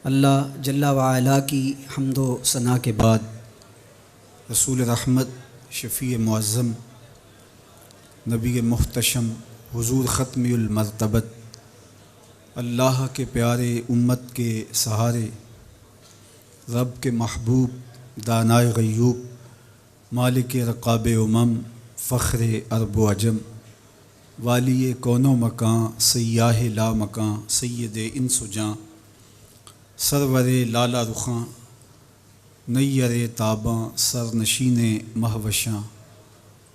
اللہ جل وعلا کی حمد و ثنا کے بعد رسول رحمت، شفیع معظم، نبی محتشم، حضور ختم المرتبت، اللہ کے پیارے، امت کے سہارے، رب کے محبوب، دانائے غیوب، مالک رقاب امم، فخر عرب و عجم، والی کون و مکان، سیاہ لا مکان، سید انس و جاں، سرور لالا رخاں، نیر تاباں، سرنشین مہوشاں،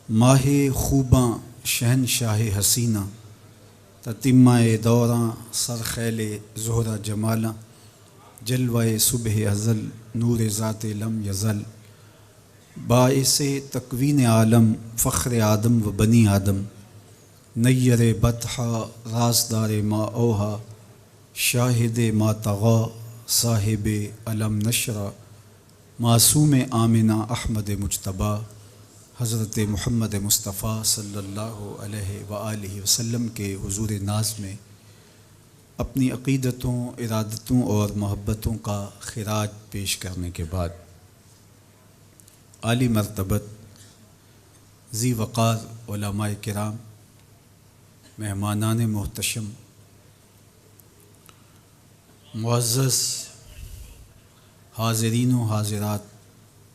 ماہ خوباں، شہنشاہ حسینہ، تتمہ دوراں، سرخیل زہرہ جمالاں، جلوہ صبح ازل، نور ذات لم یزل، باعث تکوین عالم، فخر آدم و بنی آدم، نیر بطحا، رازدار ما اوہا، شاہد ما طغا، صاحب علم نشرہ، معصوم آمنہ احمد مجتبیٰ، حضرت محمد مصطفیٰ صلی اللہ علیہ وآلہ وسلم کے حضور ناز میں اپنی عقیدتوں، ارادتوں اور محبتوں کا خراج پیش کرنے کے بعد، عالی مرتبت، ذی وقار علماء کرام، مہمانان محتشم، معزز حاضرین و حاضرات،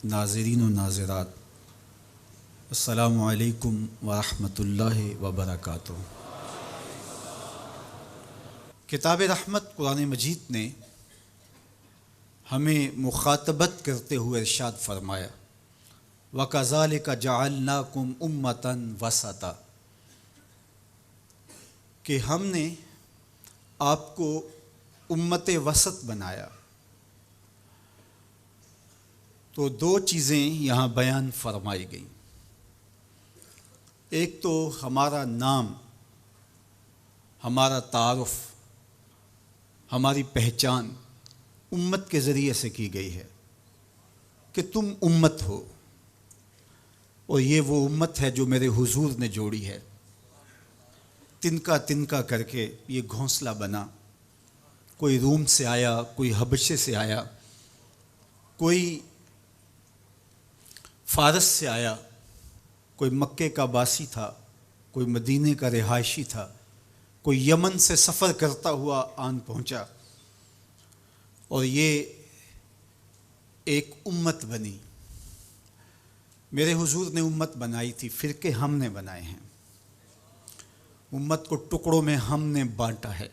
ناظرین و ناظرات، السلام علیکم ورحمۃ اللہ وبرکاتہ۔ کتاب رحمت قرآن مجید نے ہمیں مخاطبت کرتے ہوئے ارشاد فرمایا، وَكَذَلِكَ جَعَلْنَاكُمْ أُمَّةً وَسَطًا، کہ ہم نے آپ کو امت وسط بنایا۔ تو دو چیزیں یہاں بیان فرمائی گئیں۔ ایک تو ہمارا نام، ہمارا تعارف، ہماری پہچان امت کے ذریعے سے کی گئی ہے کہ تم امت ہو، اور یہ وہ امت ہے جو میرے حضور نے جوڑی ہے۔ تنکا تنکا کر کے یہ گھونسلہ بنا، کوئی روم سے آیا، کوئی حبشے سے آیا، کوئی فارس سے آیا، کوئی مکے کا باسی تھا، کوئی مدینے کا رہائشی تھا، کوئی یمن سے سفر کرتا ہوا آن پہنچا، اور یہ ایک امت بنی۔ میرے حضور نے امت بنائی تھی، فرقے ہم نے بنائے ہیں، امت کو ٹکڑوں میں ہم نے بانٹا ہے۔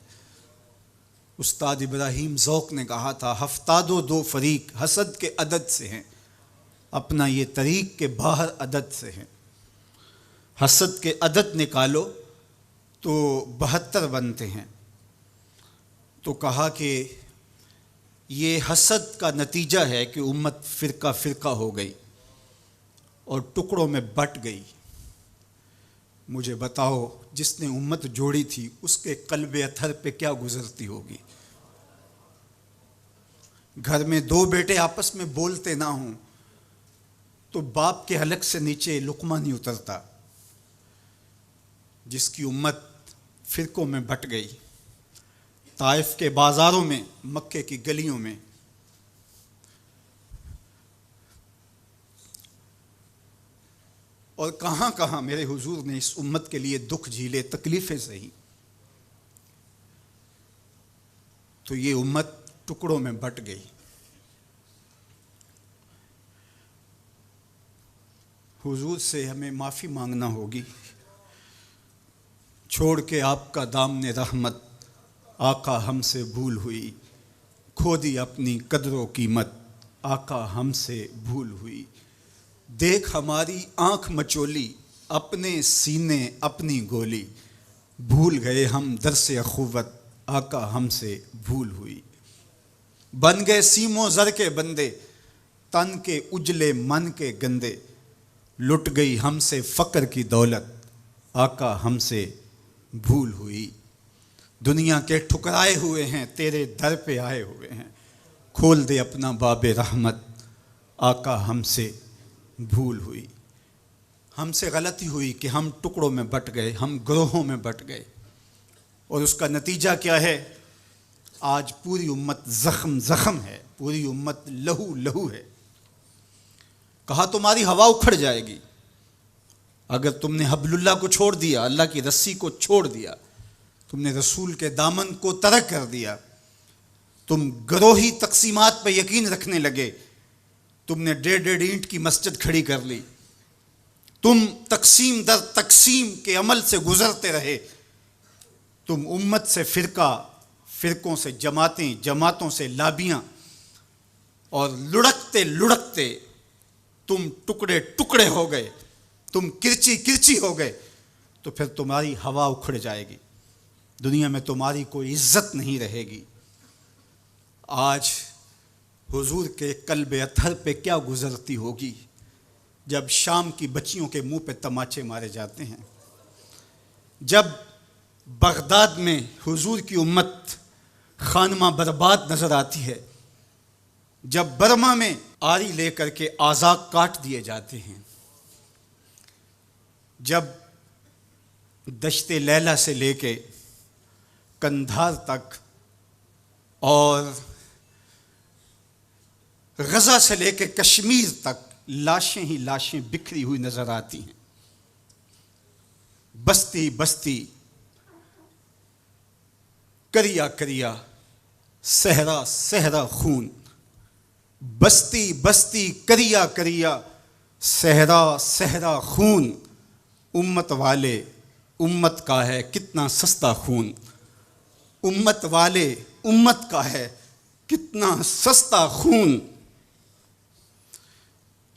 استاد ابراہیم ذوق نے کہا تھا، ہفتاد و دو فریق حسد کے عدد سے ہیں، اپنا یہ طریق کے باہر عدد سے ہیں۔ حسد کے عدد نکالو تو 72 بنتے ہیں۔ تو کہا کہ یہ حسد کا نتیجہ ہے کہ امت فرقہ فرقہ ہو گئی اور ٹکڑوں میں بٹ گئی۔ مجھے بتاؤ، جس نے امت جوڑی تھی اس کے قلب اطہر پہ کیا گزرتی ہوگی؟ گھر میں دو بیٹے آپس میں بولتے نہ ہوں تو باپ کے حلق سے نیچے لقمہ نہیں اترتا۔ جس کی امت فرقوں میں بٹ گئی، طائف کے بازاروں میں، مکے کی گلیوں میں، اور کہاں کہاں میرے حضور نے اس امت کے لیے دکھ جھیلے، تکلیفیں سہی، تو یہ امت ٹکڑوں میں بٹ گئی۔ حضور سے ہمیں معافی مانگنا ہوگی۔ چھوڑ کے آپ کا دامن رحمت، آقا ہم سے بھول ہوئی، کھو دی اپنی قدر و قیمت، آقا ہم سے بھول ہوئی۔ دیکھ ہماری آنکھ مچولی، اپنے سینے اپنی گولی، بھول گئے ہم درس اخوت، آقا ہم سے بھول ہوئی۔ بن گئے سیم و زر کے بندے، تن کے اجلے من کے گندے، لٹ گئی ہم سے فقر کی دولت، آقا ہم سے بھول ہوئی۔ دنیا کے ٹھکرائے ہوئے ہیں، تیرے در پہ آئے ہوئے ہیں، کھول دے اپنا باب رحمت، آقا ہم سے بھول ہوئی۔ ہم سے غلطی ہوئی کہ ہم ٹکڑوں میں بٹ گئے، ہم گروہوں میں بٹ گئے، اور اس کا نتیجہ کیا ہے؟ آج پوری امت زخم زخم ہے، پوری امت لہو لہو ہے۔ کہا تمہاری ہوا اکھڑ جائے گی اگر تم نے حبل اللہ کو چھوڑ دیا، اللہ کی رسی کو چھوڑ دیا، تم نے رسول کے دامن کو ترک کر دیا، تم گروہی تقسیمات پہ یقین رکھنے لگے، تم نے 1.5 اینٹ کی مسجد کھڑی کر لی، تم تقسیم در تقسیم کے عمل سے گزرتے رہے، تم امت سے فرقوں سے جماعتیں، جماعتوں سے لابیاں، اور لڑکتے لڑکتے تم ٹکڑے ٹکڑے ہو گئے، تم کرچی کرچی ہو گئے، تو پھر تمہاری ہوا اکھڑ جائے گی، دنیا میں تمہاری کوئی عزت نہیں رہے گی۔ آج حضور کے قلب اطہر پہ کیا گزرتی ہوگی جب شام کی بچیوں کے منہ پہ تماچے مارے جاتے ہیں، جب بغداد میں حضور کی امت خانمہ برباد نظر آتی ہے، جب برما میں آری لے کر کے اعضاء کاٹ دیے جاتے ہیں، جب دشت لیلہ سے لے کے کندھار تک اور غزہ سے لے کے کشمیر تک لاشیں ہی لاشیں بکھری ہوئی نظر آتی ہیں، بستی بستی، کریا کریا، صحرا صحرا خون، بستی بستی، کریا کریا، صحرا صحرا خون، امت والے امت کا ہے کتنا سستا خون، امت والے امت کا ہے کتنا سستا خون۔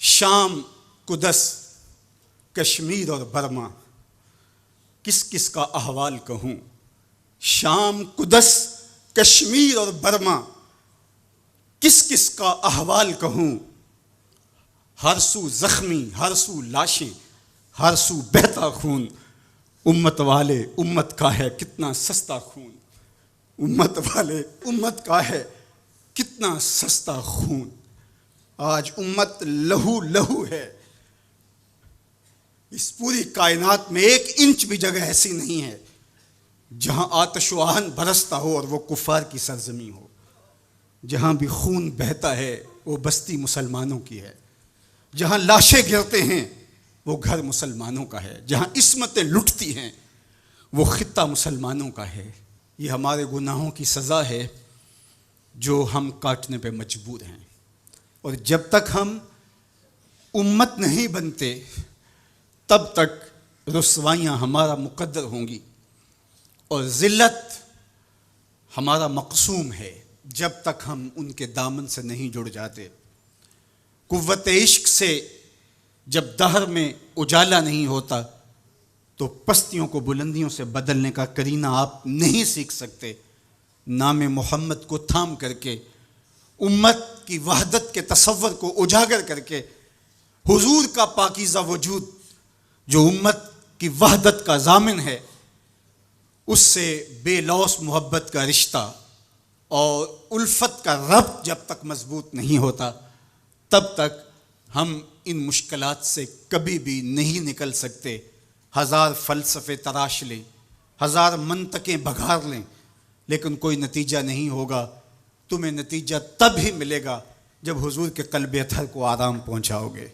شام، قدس، کشمیر اور برما، کس کس کا احوال کہوں؟ شام، قدس، کشمیر اور برما، کس کس کا احوال کہوں؟ ہر سو زخمی، ہر سو لاشیں، ہر سو بہتا خون، امت والے امت کا ہے کتنا سستا خون، امت والے امت کا ہے کتنا سستا خون۔ آج امت لہو لہو ہے، اس پوری کائنات میں 1 انچ بھی جگہ ایسی نہیں ہے جہاں آتش و آہن برستا ہو اور وہ کفار کی سرزمین ہو۔ جہاں بھی خون بہتا ہے وہ بستی مسلمانوں کی ہے، جہاں لاشیں گرتے ہیں وہ گھر مسلمانوں کا ہے، جہاں عصمتیں لٹتی ہیں وہ خطہ مسلمانوں کا ہے۔ یہ ہمارے گناہوں کی سزا ہے جو ہم کاٹنے پہ مجبور ہیں، اور جب تک ہم امت نہیں بنتے تب تک رسوائیاں ہمارا مقدر ہوں گی اور ذلت ہمارا مقسوم ہے جب تک ہم ان کے دامن سے نہیں جڑ جاتے۔ قوت عشق سے جب دہر میں اجالا نہیں ہوتا تو پستیوں کو بلندیوں سے بدلنے کا کرینہ آپ نہیں سیکھ سکتے۔ نام محمد کو تھام کر کے، امت کی وحدت کے تصور کو اجاگر کر کے، حضور کا پاکیزہ وجود جو امت کی وحدت کا ضامن ہے، اس سے بے لوث محبت کا رشتہ اور الفت کا ربط جب تک مضبوط نہیں ہوتا تب تک ہم ان مشکلات سے کبھی بھی نہیں نکل سکتے۔ 1000 فلسفے تراش لیں، 1000 منطقیں بگھار لیں، لیکن کوئی نتیجہ نہیں ہوگا۔ تمہیں نتیجہ تب ہی ملے گا جب حضور کے قلب اطہر کو آرام پہنچاؤ گے،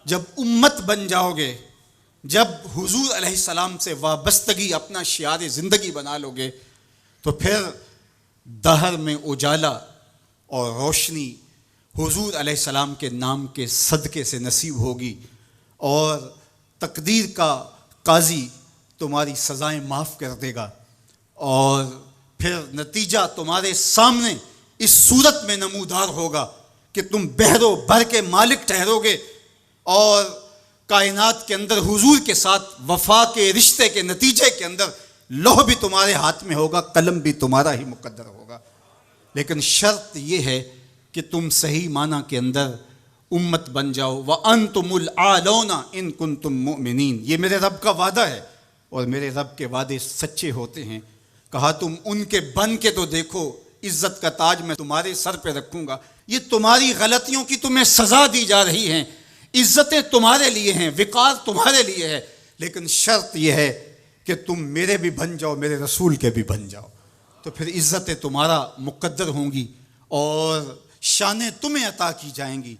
جب امت بن جاؤ گے، جب حضور علیہ السلام سے وابستگی اپنا شعار زندگی بنا لو گے، تو پھر دہر میں اجالا اور روشنی حضور علیہ السلام کے نام کے صدقے سے نصیب ہوگی، اور تقدیر کا قاضی تمہاری سزائیں معاف کر دے گا، اور پھر نتیجہ تمہارے سامنے اس صورت میں نمودار ہوگا کہ تم بحر و بر کے مالک ٹھہرو گے، اور کائنات کے اندر حضور کے ساتھ وفا کے رشتے کے نتیجے کے اندر لوح بھی تمہارے ہاتھ میں ہوگا، قلم بھی تمہارا ہی مقدر ہوگا۔ لیکن شرط یہ ہے کہ تم صحیح معنی کے اندر امت بن جاؤ۔ وَأَنْتُمُ الْأَعْلَوْنَ إِن كُنتُم مُؤْمِنِينَ، یہ میرے رب کا وعدہ ہے اور میرے رب کے وعدے سچے ہوتے ہیں۔ کہا تم ان کے بن کے تو دیکھو، عزت کا تاج میں تمہارے سر پہ رکھوں گا۔ یہ تمہاری غلطیوں کی تمہیں سزا دی جا رہی ہیں، عزتیں تمہارے لیے ہیں، وقار تمہارے لیے ہے، لیکن شرط یہ ہے کہ تم میرے بھی بن جاؤ، میرے رسول کے بھی بن جاؤ۔ تو پھر عزتیں تمہارا مقدر ہوں گی اور شانیں تمہیں عطا کی جائیں گی،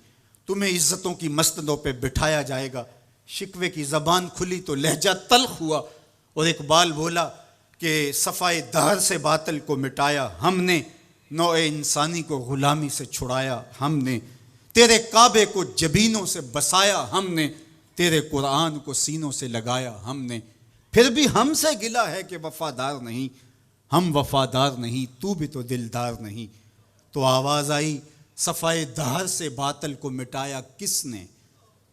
تمہیں عزتوں کی مسندوں پہ بٹھایا جائے گا۔ شکوے کی زبان کھلی تو لہجہ تلخ ہوا، اور اقبال بولا کہ صفائے دہر سے باطل کو مٹایا ہم نے، نوع انسانی کو غلامی سے چھڑایا ہم نے، تیرے کعبے کو جبینوں سے بسایا ہم نے، تیرے قرآن کو سینوں سے لگایا ہم نے، پھر بھی ہم سے گلہ ہے کہ وفادار نہیں، ہم وفادار نہیں، تو بھی تو دلدار نہیں۔ تو آواز آئی صفائے دہر سے باطل کو مٹایا کس نے،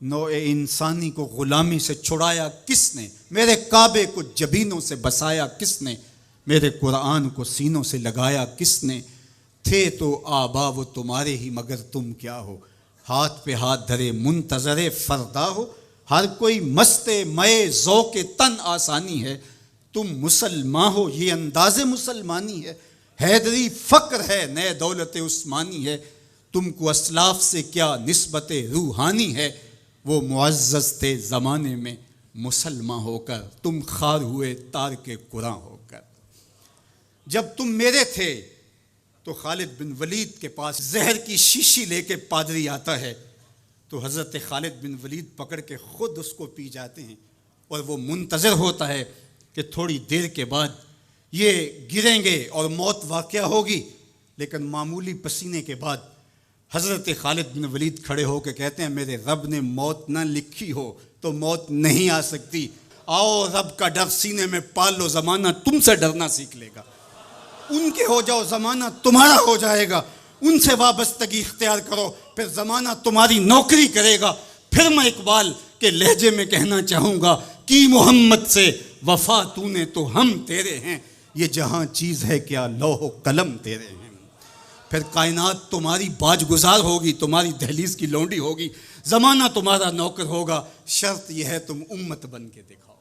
نوع انسانی کو غلامی سے چھڑایا کس نے، میرے کعبے کو جبینوں سے بسایا کس نے، میرے قرآن کو سینوں سے لگایا کس نے، تھے تو آبا وہ تمہارے ہی مگر تم کیا ہو، ہاتھ پہ ہاتھ دھرے منتظر فردا ہو، ہر کوئی مست مئے ذوق تن آسانی ہے، تم مسلمان ہو یہ انداز مسلمانی ہے، حیدری فقر ہے نئے دولت عثمانی ہے، تم کو اسلاف سے کیا نسبت روحانی ہے، وہ معزز تھے زمانے میں مسلمان ہو کر، تم خار ہوئے تار کے قرآن ہو کر۔ جب تم میرے تھے تو خالد بن ولید کے پاس زہر کی شیشی لے کے پادری آتا ہے، تو حضرت خالد بن ولید پکڑ کے خود اس کو پی جاتے ہیں، اور وہ منتظر ہوتا ہے کہ تھوڑی دیر کے بعد یہ گریں گے اور موت واقع ہوگی، لیکن معمولی پسینے کے بعد حضرت خالد بن ولید کھڑے ہو کے کہتے ہیں میرے رب نے موت نہ لکھی ہو تو موت نہیں آ سکتی، آؤ رب کا ڈر سینے میں پال لو، زمانہ تم سے ڈرنا سیکھ لے گا، ان کے ہو جاؤ زمانہ تمہارا ہو جائے گا، ان سے وابستگی اختیار کرو پھر زمانہ تمہاری نوکری کرے گا۔ پھر میں اقبال کے لہجے میں کہنا چاہوں گا کہ محمد سے وفا تو نے تو ہم تیرے ہیں، یہ جہاں چیز ہے کیا لوح و قلم تیرے ہیں، پھر کائنات تمہاری باج گزار ہوگی، تمہاری دہلیز کی لونڈی ہوگی، زمانہ تمہارا نوکر ہوگا، شرط یہ ہے تم امت بن کے دکھاؤ،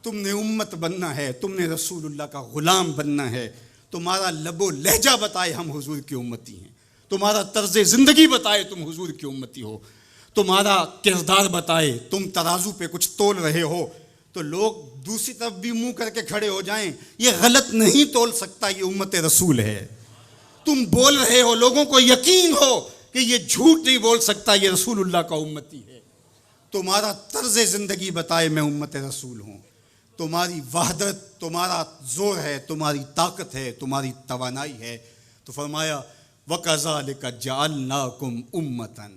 تم نے امت بننا ہے، تم نے رسول اللہ کا غلام بننا ہے، تمہارا لب و لہجہ بتائے ہم حضور کی امتی ہیں، تمہارا طرز زندگی بتائے تم حضور کی امتی ہو، تمہارا کردار بتائے تم ترازو پہ کچھ تول رہے ہو، تو لوگ دوسری طرف بھی منہ کر کے کھڑے ہو جائیں یہ غلط نہیں تول سکتا، یہ امت رسول ہے، تم بول رہے ہو لوگوں کو یقین ہو کہ یہ جھوٹ نہیں بول سکتا، یہ رسول اللہ کا امتی ہے، تمہارا طرز زندگی بتائے میں امت رسول ہوں، تمہاری وحدت تمہارا زور ہے، تمہاری طاقت ہے، تمہاری توانائی ہے، تو فرمایا وَكَذَلِكَ جَعَلْنَاكُمْ أُمَّةً،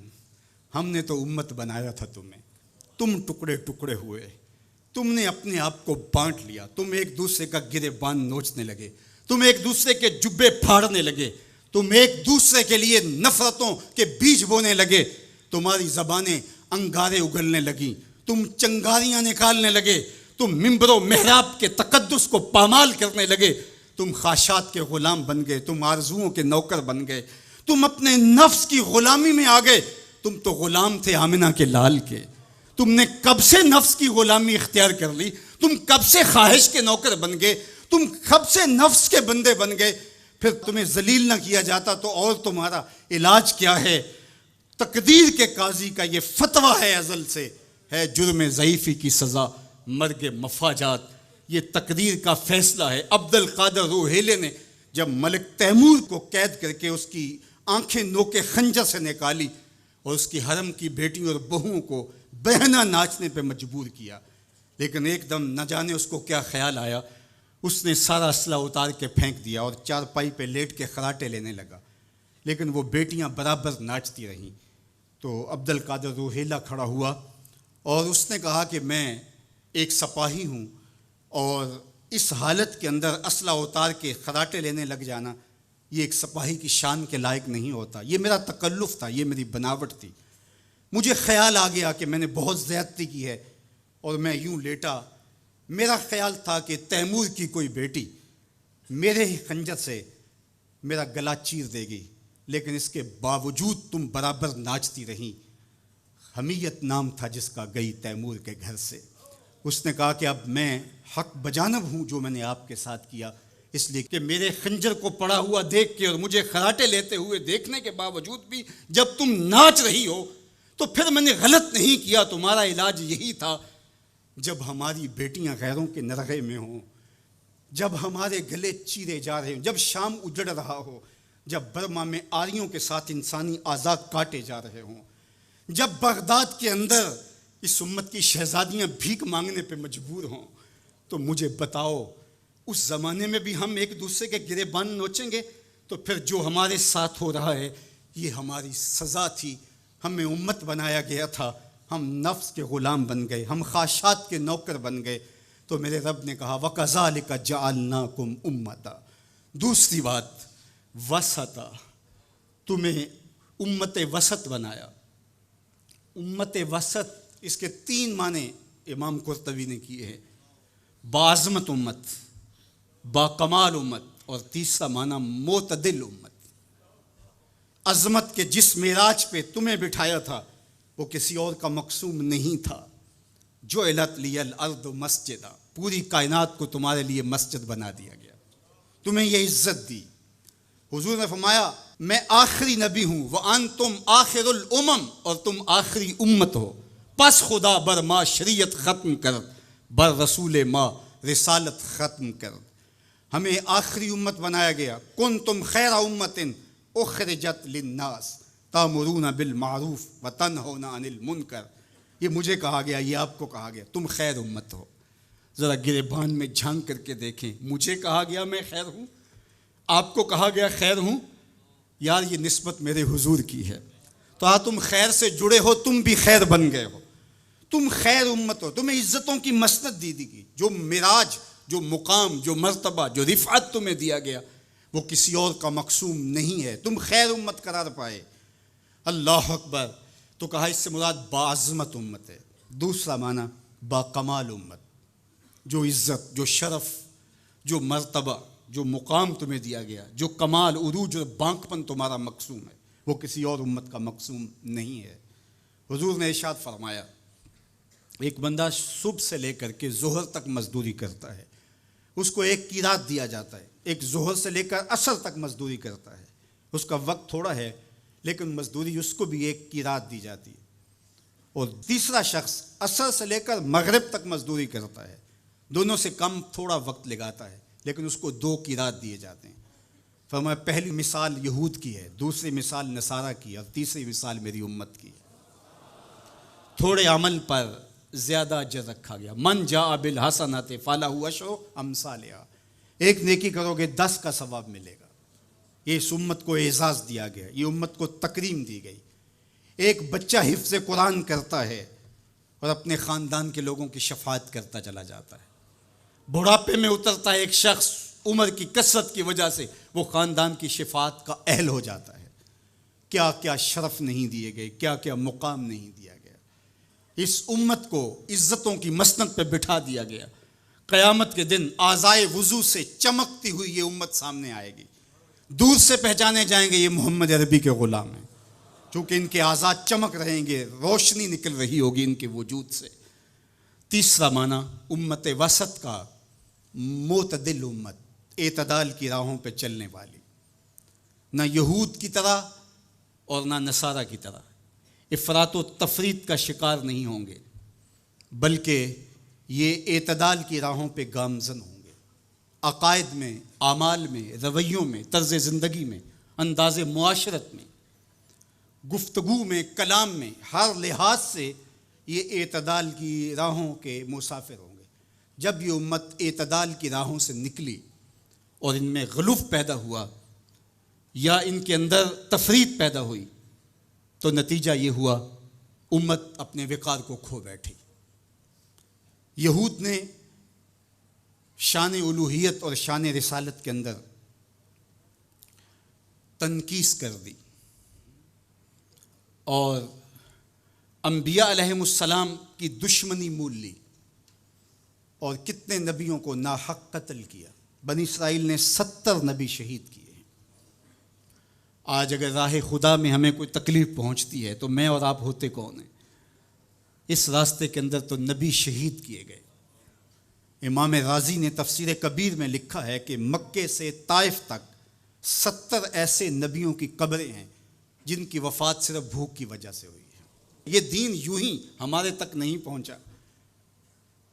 ہم نے تو امت بنایا تھا تمہیں، تم ٹکڑے ٹکڑے ہوئے، تم نے اپنے آپ کو بانٹ لیا، تم ایک دوسرے کا گریبان نوچنے لگے، تم ایک دوسرے کے جبے پھاڑنے لگے، تم ایک دوسرے کے لیے نفرتوں کے بیج بونے لگے، تمہاری زبانیں انگارے اگلنے لگیں، تم چنگاریاں نکالنے لگے، تم ممبر و محراب کے تقدس کو پامال کرنے لگے، تم خواہشات کے غلام بن گئے، تم آرزوؤں کے نوکر بن گئے، تم اپنے نفس کی غلامی میں آ گئے، تم تو غلام تھے آمنہ کے لال کے، تم نے کب سے نفس کی غلامی اختیار کر لی، تم کب سے خواہش کے نوکر بن گئے، تم کب سے نفس کے بندے بن گئے، پھر تمہیں ذلیل نہ کیا جاتا تو اور تمہارا علاج کیا ہے؟ تقدیر کے قاضی کا یہ فتویٰ ہے ازل سے، ہے جرم ضعیفی کی سزا مرگ مفاجات، یہ تقدیر کا فیصلہ ہے۔ عبد القادر روحیلے نے جب ملک تیمور کو قید کر کے اس کی آنکھیں نوکے خنجر سے نکالی اور اس کی حرم کی بیٹیوں اور بہوؤں کو بہنا ناچنے پہ مجبور کیا، لیکن ایک دم نہ جانے اس کو کیا خیال آیا، اس نے سارا اسلحہ اتار کے پھینک دیا اور چارپائی پہ لیٹ کے خراٹے لینے لگا، لیکن وہ بیٹیاں برابر ناچتی رہیں۔ تو عبد القادر روحیلہ کھڑا ہوا اور اس نے کہا کہ میں ایک سپاہی ہوں اور اس حالت کے اندر اسلحہ اتار کے خراٹے لینے لگ جانا یہ ایک سپاہی کی شان کے لائق نہیں ہوتا، یہ میرا تکلف تھا، یہ میری بناوٹ تھی، مجھے خیال آ گیا کہ میں نے بہت زیادتی کی ہے اور میں یوں لیٹا، میرا خیال تھا کہ تیمور کی کوئی بیٹی میرے ہی خنجر سے میرا گلا چیر دے گی، لیکن اس کے باوجود تم برابر ناچتی رہیں۔ حمیت نام تھا جس کا گئی تیمور کے گھر سے۔ اس نے کہا کہ اب میں حق بجانب ہوں جو میں نے آپ کے ساتھ کیا، اس لیے کہ میرے خنجر کو پڑا ہوا دیکھ کے اور مجھے خراٹے لیتے ہوئے دیکھنے کے باوجود بھی جب تم ناچ رہی ہو تو پھر میں نے غلط نہیں کیا، تمہارا علاج یہی تھا۔ جب ہماری بیٹیاں غیروں کے نرغے میں ہوں، جب ہمارے گلے چیرے جا رہے ہوں، جب شام اجڑ رہا ہو، جب برما میں آریوں کے ساتھ انسانی اعضاء کاٹے جا رہے ہوں، جب بغداد کے اندر اس امت کی شہزادیاں بھیک مانگنے پہ مجبور ہوں، تو مجھے بتاؤ اس زمانے میں بھی ہم ایک دوسرے کے گریبان نوچیں گے؟ تو پھر جو ہمارے ساتھ ہو رہا ہے یہ ہماری سزا تھی، ہمیں امت بنایا گیا تھا، ہم نفس کے غلام بن گئے، ہم خواہشات کے نوکر بن گئے۔ تو میرے رب نے کہا وَكَذَلِكَ جَعَلْنَاكُمْ أُمَّةً، دوسری بات وسطا، تمہیں امت وسط بنایا۔ امت وسط، اس کے 3 معنی امام قرطبی نے کیے ہیں، باعظمت امت، با کمال امت، اور تیسرا معنی معتدل امت۔ عظمت کے جس معراج پہ تمہیں بٹھایا تھا وہ کسی اور کا مقصوم نہیں تھا۔ جعلت لی الارض مسجدا، پوری کائنات کو تمہارے لیے مسجد بنا دیا گیا، تمہیں یہ عزت دی۔ حضور نے فرمایا میں آخری نبی ہوں، وانتم آخر الامم، اور تم آخری امت ہو، پس خدا بر ما شریعت ختم کر، بر رسول ما رسالت ختم کر۔ ہمیں آخری امت بنایا گیا۔ کنتم خیر امت اخرجت للناس تامرون بالمعروف وتنہون عن المنکر، یہ مجھے کہا گیا، یہ آپ کو کہا گیا، تم خیر امت ہو۔ ذرا گریبان میں جھانک کر کے دیکھیں، مجھے کہا گیا میں خیر ہوں، آپ کو کہا گیا خیر ہوں، یار یہ نسبت میرے حضور کی ہے۔ تو تم خیر سے جڑے ہو، تم بھی خیر بن گئے ہو، تم خیر امت ہو، تمہیں عزتوں کی مسند دی گئی، جو معراج، جو مقام، جو مرتبہ، جو رفعت تمہیں دیا گیا وہ کسی اور کا مقصوم نہیں ہے، تم خیر امت قرار پائے۔ اللہ اکبر۔ تو کہا اس سے مراد باعظمت امت ہے۔ دوسرا معنی با کمال امت، جو عزت، جو شرف، جو مرتبہ، جو مقام تمہیں دیا گیا، جو کمال، عروج اور بانکپن تمہارا مقصوم ہے، وہ کسی اور امت کا مقصوم نہیں ہے۔ حضور نے ارشاد فرمایا ایک بندہ صبح سے لے کر کے ظہر تک مزدوری کرتا ہے، اس کو ایک قیراط دیا جاتا ہے۔ ایک ظہر سے لے کر عصر تک مزدوری کرتا ہے، اس کا وقت تھوڑا ہے لیکن مزدوری اس کو بھی ایک قیراط دی جاتی ہے۔ اور تیسرا شخص عصر سے لے کر مغرب تک مزدوری کرتا ہے، دونوں سے کم تھوڑا وقت لگاتا ہے لیکن اس کو 2 قیراط دیے جاتے ہیں۔ فرمایا پہلی مثال یہود کی ہے، دوسری مثال نصارہ کی، اور تیسری مثال میری امت کی ہے۔ تھوڑے عمل پر زیادہ اجر رکھا گیا۔ من جاء بالحسنۃ فلہ عشر امثالھا، ایک نیکی کرو گے 10 کا ثواب ملے گا۔ یہ اس امت کو اعزاز دیا گیا، یہ امت کو تکریم دی گئی۔ ایک بچہ حفظ قرآن کرتا ہے اور اپنے خاندان کے لوگوں کی شفاعت کرتا چلا جاتا ہے۔ بڑھاپے میں اترتا ہے ایک شخص، عمر کی کثرت کی وجہ سے وہ خاندان کی شفاعت کا اہل ہو جاتا ہے۔ کیا کیا شرف نہیں دیے گئے، کیا کیا مقام نہیں دیا گیا۔ اس امت کو عزتوں کی مسند پہ بٹھا دیا گیا۔ قیامت کے دن اعضائے وضو سے چمکتی ہوئی یہ امت سامنے آئے گی، دور سے پہچانے جائیں گے یہ محمد عربی کے غلام ہیں، چونکہ ان کے اعضاء چمک رہیں گے، روشنی نکل رہی ہوگی ان کے وجود سے۔ تیسرا معنی امت وسط کا معتدل امت، اعتدال کی راہوں پہ چلنے والی، نہ یہود کی طرح اور نہ نصارہ کی طرح افراط و تفریط کا شکار نہیں ہوں گے، بلکہ یہ اعتدال کی راہوں پہ گامزن ہوں گے، عقائد میں، اعمال میں، رویوں میں، طرز زندگی میں، انداز معاشرت میں، گفتگو میں، کلام میں، ہر لحاظ سے یہ اعتدال کی راہوں کے مسافر ہوں گے۔ جب یہ امت اعتدال کی راہوں سے نکلی اور ان میں غلوف پیدا ہوا یا ان کے اندر تفریط پیدا ہوئی تو نتیجہ یہ ہوا امت اپنے وقار کو کھو بیٹھی۔ یہود نے شان الوہیت اور شان رسالت کے اندر تنقیص کر دی اور انبیاء علیہم السلام کی دشمنی مول لی اور کتنے نبیوں کو ناحق قتل کیا۔ بنی اسرائیل نے 70 نبی شہید کیے ہیں۔ آج اگر راہ خدا میں ہمیں کوئی تکلیف پہنچتی ہے تو میں اور آپ ہوتے کون ہیں؟ اس راستے کے اندر تو نبی شہید کیے گئے۔ امام رازی نے تفسیر کبیر میں لکھا ہے کہ مکے سے طائف تک 70 ایسے نبیوں کی قبریں ہیں جن کی وفات صرف بھوک کی وجہ سے ہوئی ہے۔ یہ دین یوں ہی ہمارے تک نہیں پہنچا،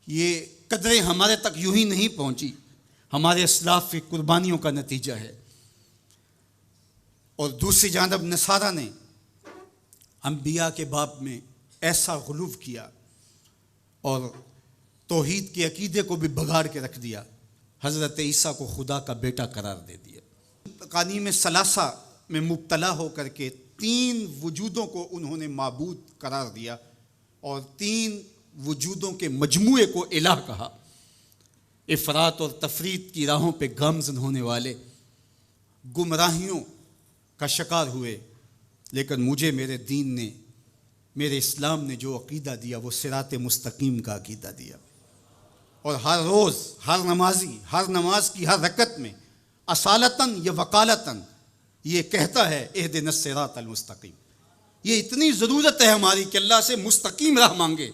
یہ قدریں ہمارے تک یوں ہی نہیں پہنچی، ہمارے اسلاف کی قربانیوں کا نتیجہ ہے۔ اور دوسری جانب نصارہ نے انبیاء کے باب میں ایسا غلو کیا اور توحید کے عقیدے کو بھی بگاڑ کے رکھ دیا، حضرت عیسیٰ کو خدا کا بیٹا قرار دے دیا۔ تقانیم ثلاثہ میں مبتلا ہو کر کے 3 وجودوں کو انہوں نے معبود قرار دیا اور 3 وجودوں کے مجموعے کو الہ کہا۔ افراط اور تفریط کی راہوں پہ گامزن ہونے والے گمراہیوں کا شکار ہوئے، لیکن مجھے میرے دین نے، میرے اسلام نے جو عقیدہ دیا وہ صراط مستقیم کا عقیدہ دیا۔ اور ہر روز ہر نمازی ہر نماز کی ہر رکعت میں اصالتاً یا وقالتاً یہ کہتا ہے اہدنا الصراط المستقیم۔ یہ اتنی ضرورت ہے ہماری کہ اللہ سے مستقیم راہ مانگے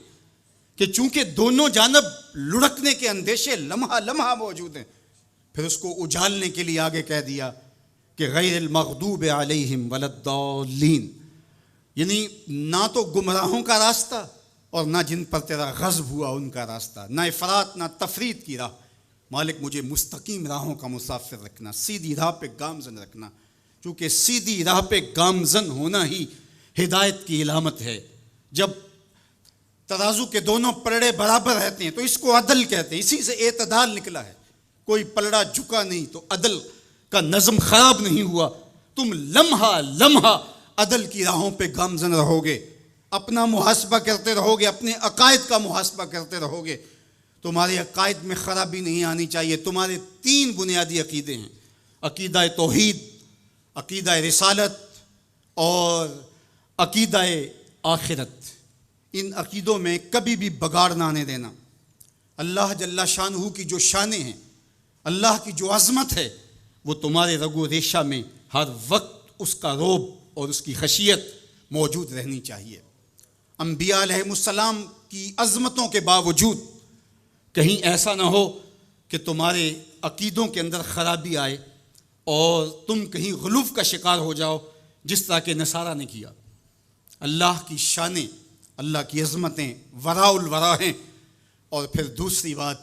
کہ چونکہ دونوں جانب لڑکنے کے اندیشے لمحہ لمحہ موجود ہیں، پھر اس کو اجالنے کے لیے آگے کہہ دیا کہ غیر المغضوب علیہم ولا الضالین، یعنی نہ تو گمراہوں کا راستہ اور نہ جن پر تیرا غضب ہوا ان کا راستہ، نہ افراط نہ تفریط کی راہ۔ مالک مجھے مستقیم راہوں کا مسافر رکھنا، سیدھی راہ پہ گامزن رکھنا، کیونکہ سیدھی راہ پہ گامزن ہونا ہی ہدایت کی علامت ہے۔ جب ترازو کے دونوں پلڑے برابر رہتے ہیں تو اس کو عدل کہتے ہیں، اسی سے اعتدال نکلا ہے۔ کوئی پلڑا جھکا نہیں تو عدل کا نظم خراب نہیں ہوا۔ تم لمحہ لمحہ عدل کی راہوں پہ گامزن رہو گے، اپنا محاسبہ کرتے رہو گے، اپنے عقائد کا محاسبہ کرتے رہو گے، تمہارے عقائد میں خرابی نہیں آنی چاہیے۔ تمہارے 3 بنیادی عقیدے ہیں، عقیدہ توحید، عقیدہ رسالت اور عقیدہ آخرت۔ ان عقیدوں میں کبھی بھی بگاڑ نہ آنے دینا۔ اللہ جل شانہ کی جو شانیں ہیں، اللہ کی جو عظمت ہے، وہ تمہارے رگ و ریشہ میں ہر وقت اس کا رعب اور اس کی خشیت موجود رہنی چاہیے۔ انبیاء علیہ السلام کی عظمتوں کے باوجود کہیں ایسا نہ ہو کہ تمہارے عقیدوں کے اندر خرابی آئے اور تم کہیں غلو کا شکار ہو جاؤ، جس طرح کہ نصارہ نے کیا۔ اللہ کی شانیں، اللہ کی عظمتیں وراء الورا ہیں۔ اور پھر دوسری بات،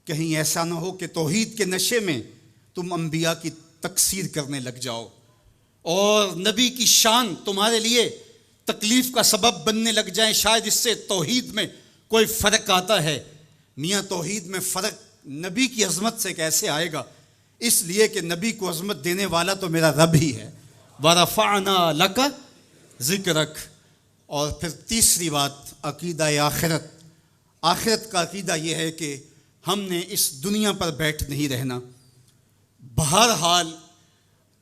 کہیں ایسا نہ ہو کہ توحید کے نشے میں تم انبیاء کی تکثیر کرنے لگ جاؤ اور نبی کی شان تمہارے لیے تکلیف کا سبب بننے لگ جائیں۔ شاید اس سے توحید میں کوئی فرق آتا ہے۔ میاں توحید میں فرق نبی کی عظمت سے کیسے آئے گا؟ اس لیے کہ نبی کو عظمت دینے والا تو میرا رب ہی ہے۔ وَرَفَعْنَا لَكَ ذِكْرَكَ۔ اور پھر تیسری بات، عقیدہ آخرت۔ آخرت کا عقیدہ یہ ہے کہ ہم نے اس دنیا پر بیٹھ نہیں رہنا، بہرحال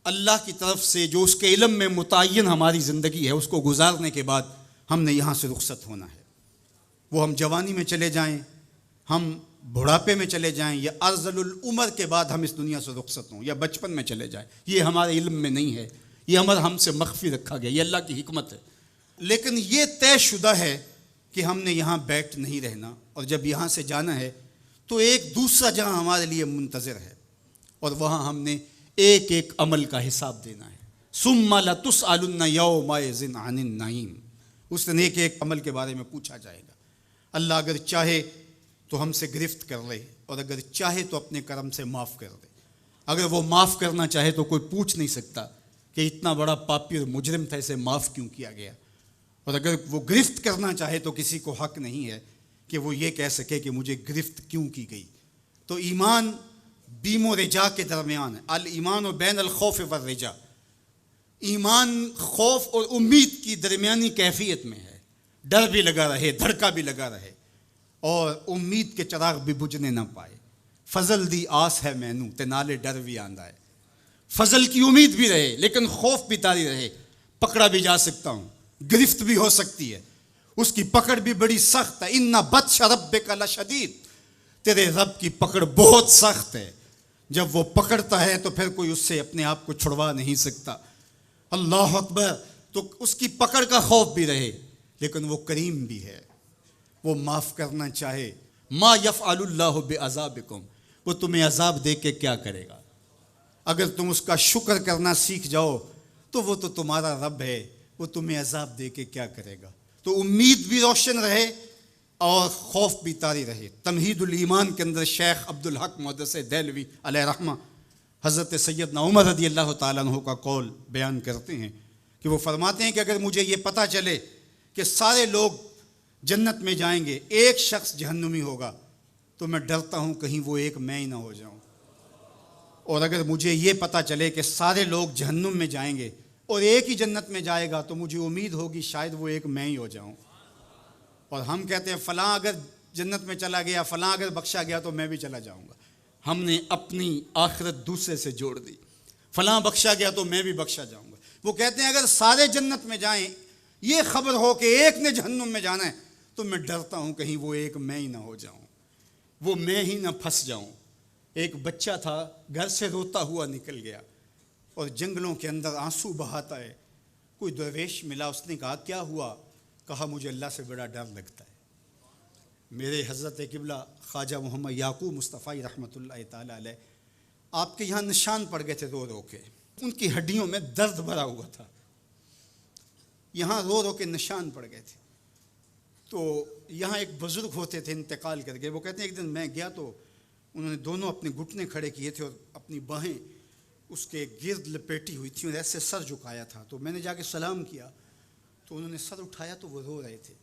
اللہ کی طرف سے جو اس کے علم میں متعین ہماری زندگی ہے اس کو گزارنے کے بعد ہم نے یہاں سے رخصت ہونا ہے۔ وہ ہم جوانی میں چلے جائیں، ہم بڑھاپے میں چلے جائیں، یا ارذل العمر کے بعد ہم اس دنیا سے رخصت ہوں، یا بچپن میں چلے جائیں، یہ ہمارے علم میں نہیں ہے، یہ ہم سے مخفی رکھا گیا، یہ اللہ کی حکمت ہے۔ لیکن یہ طے شدہ ہے کہ ہم نے یہاں بیٹھ نہیں رہنا، اور جب یہاں سے جانا ہے تو ایک دوسرا جہاں ہمارے لیے منتظر ہے، اور وہاں ہم نے ایک ایک عمل کا حساب دینا ہے۔ ثم لتسألن یومئذ عن النعیم۔ اس دن ایک ایک عمل کے بارے میں پوچھا جائے گا۔ اللہ اگر چاہے تو ہم سے گرفت کر لے، اور اگر چاہے تو اپنے کرم سے معاف کر دے۔ اگر وہ معاف کرنا چاہے تو کوئی پوچھ نہیں سکتا کہ اتنا بڑا پاپی اور مجرم تھا، اسے معاف کیوں کیا گیا۔ اور اگر وہ گرفت کرنا چاہے تو کسی کو حق نہیں ہے کہ وہ یہ کہہ سکے کہ مجھے گرفت کیوں کی گئی۔ تو ایمان بیم و رجا کے درمیان ہے۔ الایمان بین الخوف والرجا، ایمان خوف اور امید کی درمیانی کیفیت میں ہے۔ ڈر بھی لگا رہے، دھڑکا بھی لگا رہے، اور امید کے چراغ بھی بجھنے نہ پائے۔ فضل دی آس ہے مینوں تے نالے ڈر بھی آندا ہے۔ فضل کی امید بھی رہے لیکن خوف بھی طاری رہے، پکڑا بھی جا سکتا ہوں، گرفت بھی ہو سکتی ہے، اس کی پکڑ بھی بڑی سخت ہے۔ ان بطش ربک لشدید، تیرے رب کی پکڑ بہت سخت ہے۔ جب وہ پکڑتا ہے تو پھر کوئی اس سے اپنے آپ کو چھڑوا نہیں سکتا۔ اللہ اکبر۔ تو اس کی پکڑ کا خوف بھی رہے، لیکن وہ کریم بھی ہے، وہ معاف کرنا چاہے۔ ما یفعل اللہ بعذابکم، وہ تمہیں عذاب دے کے کیا کرے گا؟ اگر تم اس کا شکر کرنا سیکھ جاؤ تو وہ تو تمہارا رب ہے، وہ تمہیں عذاب دے کے کیا کرے گا؟ تو امید بھی روشن رہے، اور خوف بھی طاری رہے۔ تمہید الایمان کے اندر شیخ عبدالحق محدث دہلوی علیہ رحمہ حضرت سیدنا عمر رضی اللہ تعالیٰ عنہ کا قول بیان کرتے ہیں کہ وہ فرماتے ہیں کہ اگر مجھے یہ پتہ چلے کہ سارے لوگ جنت میں جائیں گے، ایک شخص جہنمی ہوگا، تو میں ڈرتا ہوں کہیں وہ ایک میں ہی نہ ہو جاؤں۔ اور اگر مجھے یہ پتہ چلے کہ سارے لوگ جہنم میں جائیں گے اور ایک ہی جنت میں جائے گا، تو مجھے امید ہوگی شاید وہ ایک میں ہی ہو جاؤں۔ اور ہم کہتے ہیں فلاں اگر جنت میں چلا گیا، فلاں اگر بخشا گیا تو میں بھی چلا جاؤں گا۔ ہم نے اپنی آخرت دوسرے سے جوڑ دی، فلاں بخشا گیا تو میں بھی بخشا جاؤں گا۔ وہ کہتے ہیں اگر سارے جنت میں جائیں، یہ خبر ہو کہ ایک نے جہنم میں جانا ہے، تو میں ڈرتا ہوں کہیں وہ ایک میں ہی نہ ہو جاؤں، وہ میں ہی نہ پھنس جاؤں۔ ایک بچہ تھا، گھر سے روتا ہوا نکل گیا اور جنگلوں کے اندر آنسو بہاتا ہے۔ کوئی درویش ملا، اس نے کہا کیا ہوا؟ کہا مجھے اللہ سے بڑا ڈر لگتا ہے۔ میرے حضرت قبلہ خواجہ محمد یعقوب مصطفی رحمۃ اللہ تعالیٰ علیہ، آپ کے یہاں نشان پڑ گئے تھے رو رو کے، ان کی ہڈیوں میں درد بھرا ہوا تھا، یہاں رو رو کے نشان پڑ گئے تھے۔ تو یہاں ایک بزرگ ہوتے تھے انتقال کر گئے، وہ کہتے ہیں ایک دن میں گیا تو انہوں نے دونوں اپنے گھٹنے کھڑے کیے تھے اور اپنی باہیں اس کے گرد لپیٹی ہوئی تھیں اور ایسے سر جھکایا تھا۔ تو میں نے جا کے سلام کیا تو انہوں نے سر اٹھایا تو وہ رو رہے تھے۔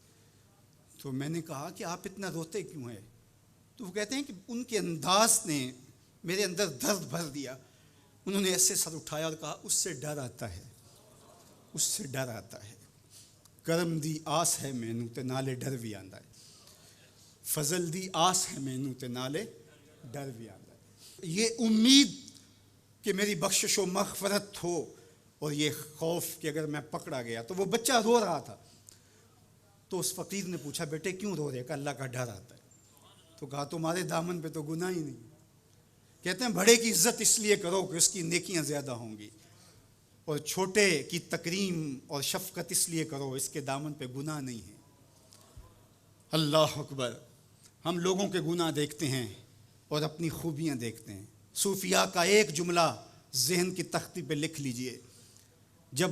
تو میں نے کہا کہ آپ اتنا روتے کیوں ہیں؟ تو وہ کہتے ہیں کہ ان کے انداز نے میرے اندر درد بھر دیا۔ انہوں نے ایسے سر اٹھایا اور کہا اس سے ڈر آتا ہے، اس سے ڈر آتا ہے۔ کرم دی آس ہے مینوں تے نالے ڈر بھی آندا ہے، فضل دی آس ہے مینوں تے نالے ڈر بھی آندا ہے۔ یہ امید کہ میری بخشش و مغفرت ہو اور یہ خوف کہ اگر میں پکڑا گیا۔ تو وہ بچہ رو رہا تھا، تو اس فقیر نے پوچھا بیٹے کیوں رو رہے؟ کہ اللہ کا ڈر آتا ہے۔ تو کہا تمہارے دامن پہ تو گناہ ہی نہیں۔ کہتے ہیں بڑے کی عزت اس لیے کرو کہ اس کی نیکیاں زیادہ ہوں گی، اور چھوٹے کی تکریم اور شفقت اس لیے کرو اس کے دامن پہ گناہ نہیں ہے۔ اللہ اکبر۔ ہم لوگوں کے گناہ دیکھتے ہیں اور اپنی خوبیاں دیکھتے ہیں۔ صوفیاء کا ایک جملہ ذہن کی تختی پہ لکھ لیجئے، جب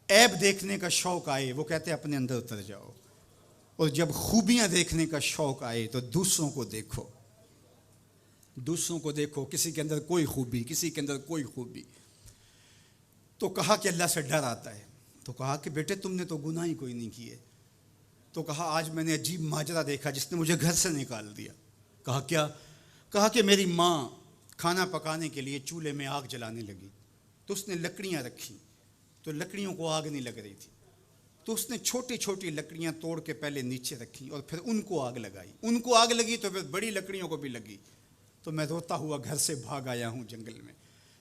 عیب دیکھنے کا شوق آئے وہ کہتے ہیں اپنے اندر اتر جاؤ، اور جب خوبیاں دیکھنے کا شوق آئے تو دوسروں کو دیکھو، دوسروں کو دیکھو، کسی کے اندر کوئی خوبی، کسی کے اندر کوئی خوبی۔ تو کہا کہ اللہ سے ڈر آتا ہے۔ تو کہا کہ بیٹے تم نے تو گناہ ہی کوئی نہیں کیے۔ تو کہا آج میں نے عجیب ماجرا دیکھا جس نے مجھے گھر سے نکال دیا۔ کہا کیا؟ کہا کہ میری ماں کھانا پکانے کے لیے چولہے میں آگ جلانے لگی، تو اس نے لکڑیاں رکھی، تو لکڑیوں کو آگ نہیں لگ رہی تھی، تو اس نے چھوٹی چھوٹی لکڑیاں توڑ کے پہلے نیچے رکھی اور پھر ان کو آگ لگائی۔ ان کو آگ لگی تو پھر بڑی لکڑیوں کو بھی لگی۔ تو میں روتا ہوا گھر سے بھاگ آیا ہوں جنگل میں،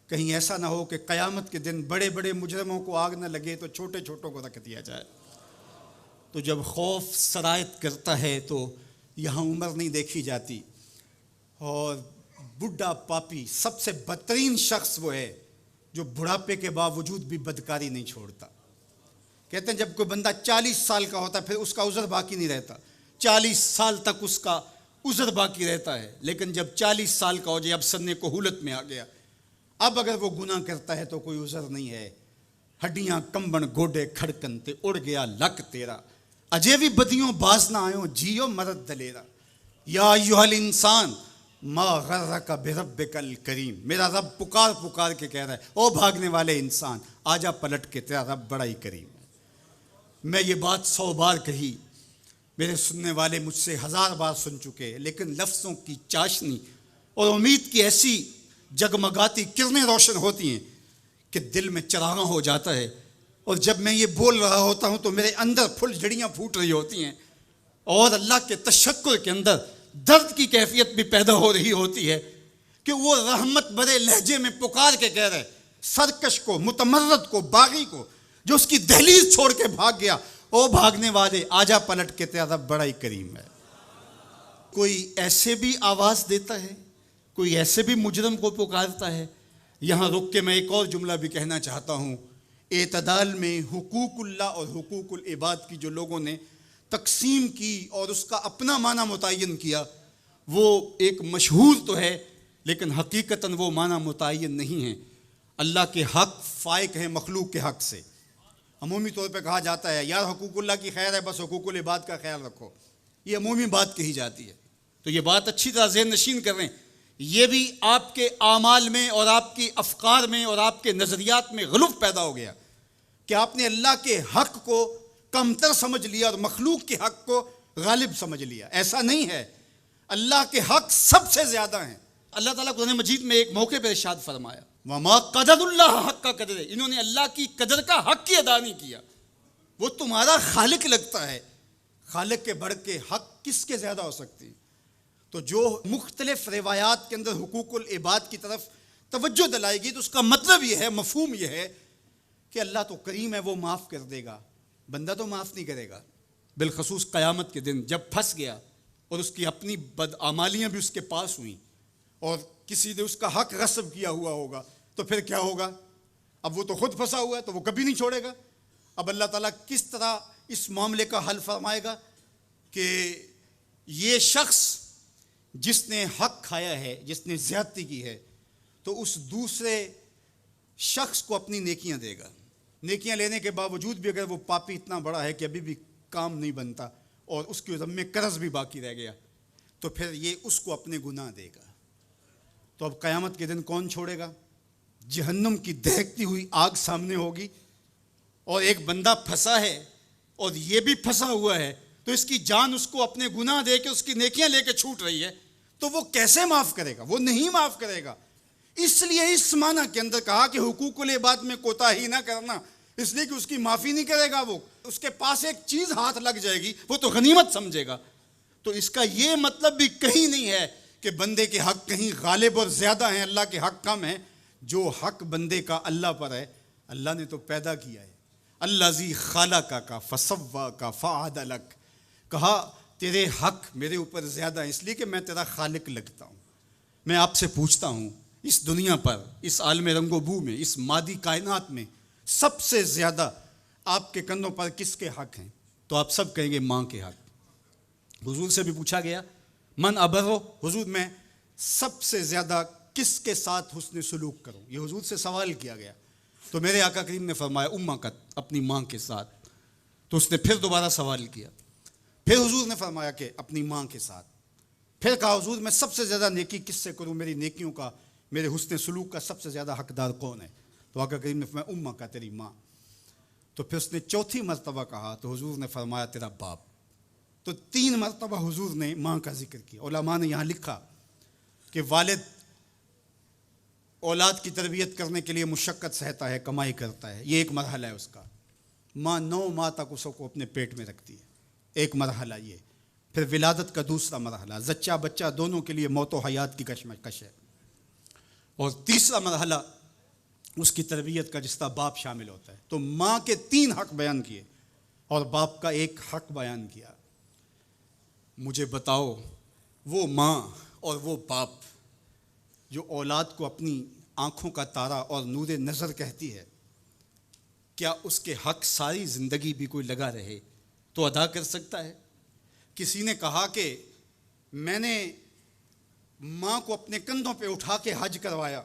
کہیں ایسا نہ ہو کہ قیامت کے دن بڑے بڑے مجرموں کو آگ نہ لگے تو چھوٹے چھوٹوں کو رکھ دیا جائے۔ تو جب خوف سرایت کرتا ہے تو یہاں عمر نہیں دیکھی جاتی، اور بڈھا پاپی سب سے بدترین شخص وہ ہے جو بڑھاپے کے باوجود بھی بدکاری نہیں چھوڑتا۔ کہتے ہیں جب کوئی بندہ 40 سال کا ہوتا ہے پھر اس کا عذر باقی نہیں رہتا، 40 سال تک اس کا عذر باقی رہتا ہے، لیکن جب 40 سال کا ہو جائے، اب سن کہولت میں آ گیا، اب اگر وہ گناہ کرتا ہے تو کوئی عذر نہیں ہے۔ ہڈیاں کمبن گوڈے کھڑکن تے اڑ گیا لک تیرا، اجے بھی بدیوں باز نہ آئیوں جیو مرد دلیرا، یا ایھا الانسان ما غرک بربک الکریم۔ میرا رب پکار پکار کے کہہ رہا ہے او بھاگنے والے انسان آجا پلٹ کے، تیرا رب بڑا ہی کریم ہے۔ میں یہ بات 100 بار کہی، میرے سننے والے مجھ سے 1000 بار سن چکے، لیکن لفظوں کی چاشنی اور امید کی ایسی جگمگاتی کرنیں روشن ہوتی ہیں کہ دل میں چراغاں ہو جاتا ہے، اور جب میں یہ بول رہا ہوتا ہوں تو میرے اندر پھل جھڑیاں پھوٹ رہی ہوتی ہیں، اور اللہ کے تشکر کے اندر درد کی کیفیت بھی پیدا ہو رہی ہوتی ہے کہ وہ رحمت برے لہجے میں پکار کے کہہ رہے سرکش کو، متمرد کو، باغی کو جو اس کی دہلیز چھوڑ کے بھاگ گیا، او بھاگنے والے آجا پلٹ کے، تیرا رب بڑا ہی کریم ہے۔ کوئی ایسے بھی آواز دیتا ہے، کوئی ایسے بھی مجرم کو پکارتا ہے۔ یہاں رک کے میں ایک اور جملہ بھی کہنا چاہتا ہوں۔ اعتدال میں حقوق اللہ اور حقوق العباد کی جو لوگوں نے تقسیم کی اور اس کا اپنا معنی متعین کیا، وہ ایک مشہور تو ہے لیکن حقیقتاً وہ معنی متعین نہیں ہے۔ اللہ کے حق فائق ہیں مخلوق کے حق سے۔ عمومی طور پہ کہا جاتا ہے یار حقوق اللہ کی خیر ہے، بس حقوق العباد کا خیال رکھو۔ یہ عمومی بات کہی جاتی ہے. تو یہ بات اچھی طرح ذہن نشین کر رہے ہیں. یہ بھی آپ کے اعمال میں اور آپ کی افکار میں اور آپ کے نظریات میں غلو پیدا ہو گیا کہ آپ نے اللہ کے حق کو کمتر سمجھ لیا اور مخلوق کے حق کو غالب سمجھ لیا. ایسا نہیں ہے، اللہ کے حق سب سے زیادہ ہیں. اللہ تعالیٰ قرآن مجید میں ایک موقع پہ ارشاد فرمایا وَمَا قَدَرُ اللَّهَ حَقَّ قَدْرِهِ، انہوں نے اللہ کی قدر کا حق کی ادا نہیں کیا. وہ تمہارا خالق لگتا ہے، خالق کے بڑھ کے حق کس کے زیادہ ہو سکتی. تو جو مختلف روایات کے اندر حقوق العباد کی طرف توجہ دلائے گی تو اس کا مطلب یہ ہے، مفہوم یہ ہے کہ اللہ تو کریم ہے، وہ معاف کر دے گا، بندہ تو معاف نہیں کرے گا. بالخصوص قیامت کے دن جب پھنس گیا اور اس کی اپنی بدعمالیاں بھی اس کے پاس ہوئیں اور کسی نے اس کا حق غصب کیا ہوا ہوگا تو پھر کیا ہوگا؟ اب وہ تو خود پھنسا ہوا ہے تو وہ کبھی نہیں چھوڑے گا. اب اللہ تعالیٰ کس طرح اس معاملے کا حل فرمائے گا کہ یہ شخص جس نے حق کھایا ہے، جس نے زیادتی کی ہے، تو اس دوسرے شخص کو اپنی نیکیاں دے گا. نیکیاں لینے کے باوجود بھی اگر وہ پاپی اتنا بڑا ہے کہ ابھی بھی کام نہیں بنتا اور اس کے ذمے قرض بھی باقی رہ گیا تو پھر یہ اس کو اپنے گناہ دے گا. تو اب قیامت کے دن کون چھوڑے گا؟ جہنم کی دہکتی ہوئی آگ سامنے ہوگی اور ایک بندہ پھنسا ہے اور یہ بھی پھنسا ہوا ہے تو اس کی جان اس کو اپنے گناہ دے کے اس کی نیکیاں لے کے چھوٹ رہی ہے تو وہ کیسے معاف کرے گا؟ وہ نہیں معاف کرے گا. اس لیے اس معنی کے اندر کہا کہ حقوق العباد میں کوتاہی نہ کرنا، اس لیے کہ اس کی معافی نہیں کرے گا. وہ اس کے پاس ایک چیز ہاتھ لگ جائے گی وہ تو غنیمت سمجھے گا. تو اس کا یہ مطلب بھی کہیں نہیں ہے کہ بندے کے حق کہیں غالب اور زیادہ ہیں، اللہ کے حق کم ہیں. جو حق بندے کا اللہ پر ہے، اللہ نے تو پیدا کیا ہے. الذی خلقک فسواک فعدلک، کہا تیرے حق میرے اوپر زیادہ ہیں اس لیے کہ میں تیرا خالق لگتا ہوں. میں آپ سے پوچھتا ہوں اس دنیا پر، اس عالم رنگ و بو میں، اس مادی کائنات میں سب سے زیادہ آپ کے کندھوں پر کس کے حق ہیں؟ تو آپ سب کہیں گے ماں کے حق. حضور سے بھی پوچھا گیا من ابرو، حضور میں سب سے زیادہ کس کے ساتھ حسن سلوک کروں؟ یہ حضور سے سوال کیا گیا تو میرے آقا کریم نے فرمایا امکت، اپنی ماں کے ساتھ. تو اس نے پھر دوبارہ سوال کیا، پھر حضور نے فرمایا کہ اپنی ماں کے ساتھ. پھر کہا حضور میں سب سے زیادہ نیکی کس سے کروں؟ میری نیکیوں کا، میرے حسن سلوک کا سب سے زیادہ حقدار کون ہے؟ تو آقا کریم نے فرمایا امکا، تیری ماں. تو پھر اس نے چوتھی مرتبہ کہا تو حضور نے فرمایا تیرا باپ. تو 3 مرتبہ حضور نے ماں کا ذکر کیا. علماء نے یہاں لکھا کہ والد اولاد کی تربیت کرنے کے لیے مشقت سہتا ہے، کمائی کرتا ہے، یہ ایک مرحلہ ہے اس کا. ماں 9 ماہ تک اس کو اپنے پیٹ میں رکھتی ہے، ایک مرحلہ یہ. پھر ولادت کا دوسرا مرحلہ، زچہ بچہ دونوں کے لیے موت و حیات کی کشمکش ہے. اور تیسرا مرحلہ اس کی تربیت کا جس طرح باپ شامل ہوتا ہے. تو ماں کے 3 حق بیان کیے اور باپ کا ایک حق بیان کیا. مجھے بتاؤ وہ ماں اور وہ باپ جو اولاد کو اپنی آنکھوں کا تارا اور نور نظر کہتی ہے، کیا اس کے حق ساری زندگی بھی کوئی لگا رہے تو ادا کر سکتا ہے؟ کسی نے کہا کہ میں نے ماں کو اپنے کندھوں پہ اٹھا کے حج کروایا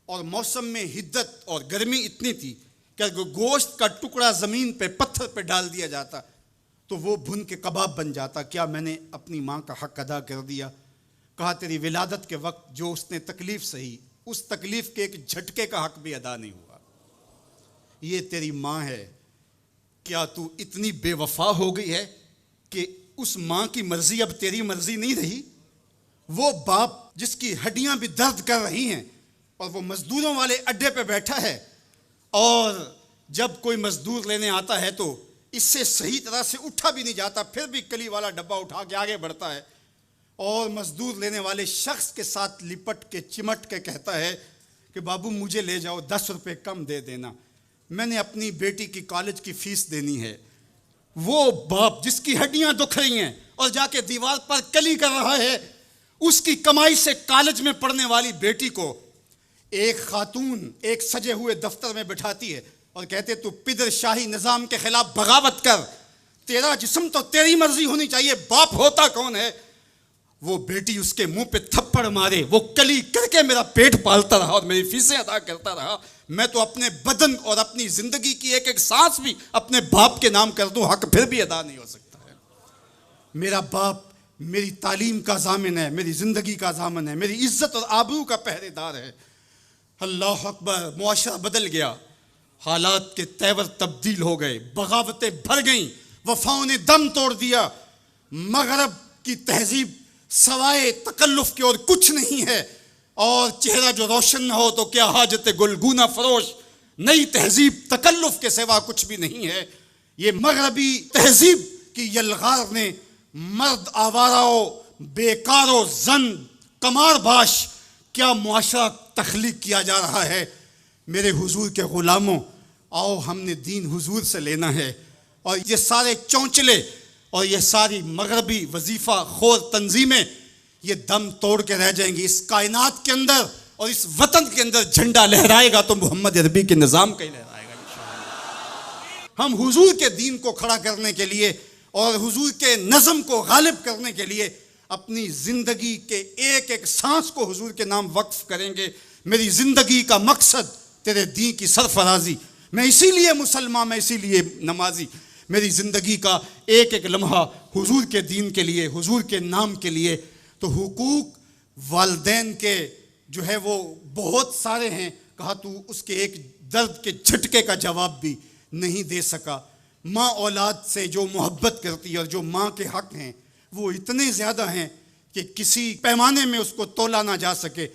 اور موسم میں حدت اور گرمی اتنی تھی کہ گوشت کا ٹکڑا زمین پہ پتھر پہ ڈال دیا جاتا تو وہ بھن کے کباب بن جاتا. کیا میں نے اپنی ماں کا حق ادا کر دیا؟ کہا تیری ولادت کے وقت جو اس نے تکلیف سہی، اس تکلیف کے ایک جھٹکے کا حق بھی ادا نہیں ہوا. یہ تیری ماں ہے. کیا تو اتنی بے وفا ہو گئی ہے کہ اس ماں کی مرضی اب تیری مرضی نہیں رہی؟ وہ باپ جس کی ہڈیاں بھی درد کر رہی ہیں اور وہ مزدوروں والے اڈے پہ بیٹھا ہے اور جب کوئی مزدور لینے آتا ہے تو اس سے صحیح طرح سے اٹھا بھی نہیں جاتا، پھر بھی کلی والا ڈبہ اٹھا کے آگے بڑھتا ہے اور مزدور لینے والے شخص کے ساتھ لپٹ کے چمٹ کے کہتا ہے کہ بابو مجھے لے جاؤ، 10 روپے کم دے دینا، میں نے اپنی بیٹی کی کالج کی فیس دینی ہے. وہ باپ جس کی ہڈیاں دکھ رہی ہیں اور جا کے دیوار پر کلی کر رہا ہے، اس کی کمائی سے کالج میں پڑھنے والی بیٹی کو ایک خاتون ایک سجے ہوئے دفتر میں بٹھاتی ہے اور کہتے تو پدر شاہی نظام کے خلاف بغاوت کر، تیرا جسم تو تیری مرضی ہونی چاہیے، باپ ہوتا کون ہے؟ وہ بیٹی اس کے منہ پہ تھپڑ مارے، وہ کلی کر کے میرا پیٹ پالتا رہا اور میری فیسیں ادا کرتا رہا، میں تو اپنے بدن اور اپنی زندگی کی ایک ایک سانس بھی اپنے باپ کے نام کر دوں، حق پھر بھی ادا نہیں ہو سکتا ہے. میرا باپ میری تعلیم کا ضامن ہے، میری زندگی کا ضامن ہے، میری عزت اور آبرو کا پہرے دار ہے۔ اللہ اکبر، معاشرہ بدل گیا، حالات کے تیور تبدیل ہو گئے، بغاوتیں بھر گئیں، وفاؤں نے دم توڑ دیا۔ مغرب کی تہذیب سوائے تکلف کے اور کچھ نہیں ہے، اور چہرہ جو روشن نہ ہو تو کیا حاجت گلگونہ فروش، نئی تہذیب تکلف کے سوا کچھ بھی نہیں ہے۔ یہ مغربی تہذیب کی یلغار نے مرد آوارہ، بیکار و زن کمار باش کیا معاشرہ تخلیق کیا جا رہا ہے۔ میرے حضور کے غلاموں، آؤ ہم نے دین حضور سے لینا ہے، اور یہ سارے چونچلے اور یہ ساری مغربی وظیفہ خور تنظیمیں یہ دم توڑ کے رہ جائیں گی۔ اس کائنات کے اندر اور اس وطن کے اندر جھنڈا لہرائے گا تو محمد عربی کے نظام کا ہی لہرائے گا انشاءاللہ۔ ہم حضور کے دین کو کھڑا کرنے کے لیے اور حضور کے نظم کو غالب کرنے کے لیے اپنی زندگی کے ایک ایک سانس کو حضور کے نام وقف کریں گے۔ میری زندگی کا مقصد تیرے دین کی سرفرازی، میں اسی لیے مسلمان، میں اسی لیے نمازی، میری زندگی کا ایک ایک لمحہ حضور کے دین کے لیے، حضور کے نام کے لیے۔ تو حقوق والدین کے جو ہے وہ بہت سارے ہیں، کہا تو اس کے ایک درد کے جھٹکے کا جواب بھی نہیں دے سکا۔ ماں اولاد سے جو محبت کرتی ہے اور جو ماں کے حق ہیں وہ اتنے زیادہ ہیں کہ کسی پیمانے میں اس کو تولا نہ جا سکے۔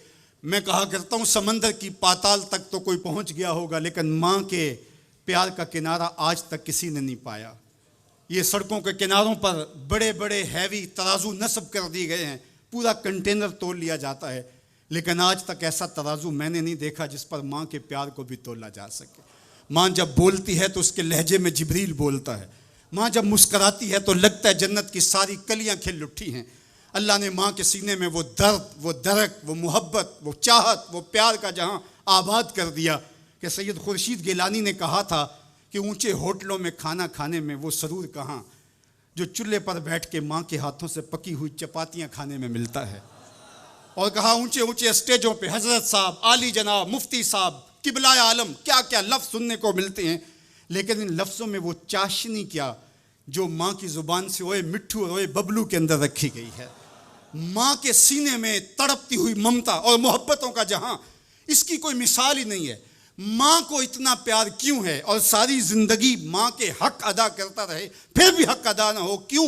میں کہا کرتا ہوں سمندر کی پاتال تک تو کوئی پہنچ گیا ہوگا، لیکن ماں کے پیار کا کنارہ آج تک کسی نے نہیں پایا۔ یہ سڑکوں کے کناروں پر بڑے بڑے ہیوی ترازو نصب کر دیے گئے ہیں، پورا کنٹینر تول لیا جاتا ہے، لیکن آج تک ایسا ترازو میں نے نہیں دیکھا جس پر ماں کے پیار کو بھی تولا جا سکے۔ ماں جب بولتی ہے تو اس کے لہجے میں جبریل بولتا ہے، ماں جب مسکراتی ہے تو لگتا ہے جنت کی ساری کلیاں کھل اٹھی ہیں۔ اللہ نے ماں کے سینے میں وہ درد، وہ درک، وہ محبت، وہ چاہت، وہ پیار کا جہاں آباد کر دیا کہ سید خورشید گیلانی نے کہا تھا کہ اونچے ہوٹلوں میں کھانا کھانے میں وہ سرور کہاں جو چولہے پر بیٹھ کے ماں کے ہاتھوں سے پکی ہوئی چپاتیاں کھانے میں ملتا ہے۔ اور کہا اونچے اونچے اسٹیجوں پہ حضرت صاحب، عالی جناب، مفتی صاحب، قبلہ عالم، کیا کیا لفظ سننے کو ملتے ہیں، لیکن ان لفظوں میں وہ چاشنی کیا جو ماں کی زبان سے اوئے مٹھو اور اوئے ببلو کے اندر رکھی گئی ہے۔ ماں کے سینے میں تڑپتی ہوئی ممتا اور محبتوں کا جہاں، اس کی کوئی مثال ہی نہیں ہے۔ ماں کو اتنا پیار کیوں ہے اور ساری زندگی ماں کے حق ادا کرتا رہے پھر بھی حق ادا نہ ہو، کیوں؟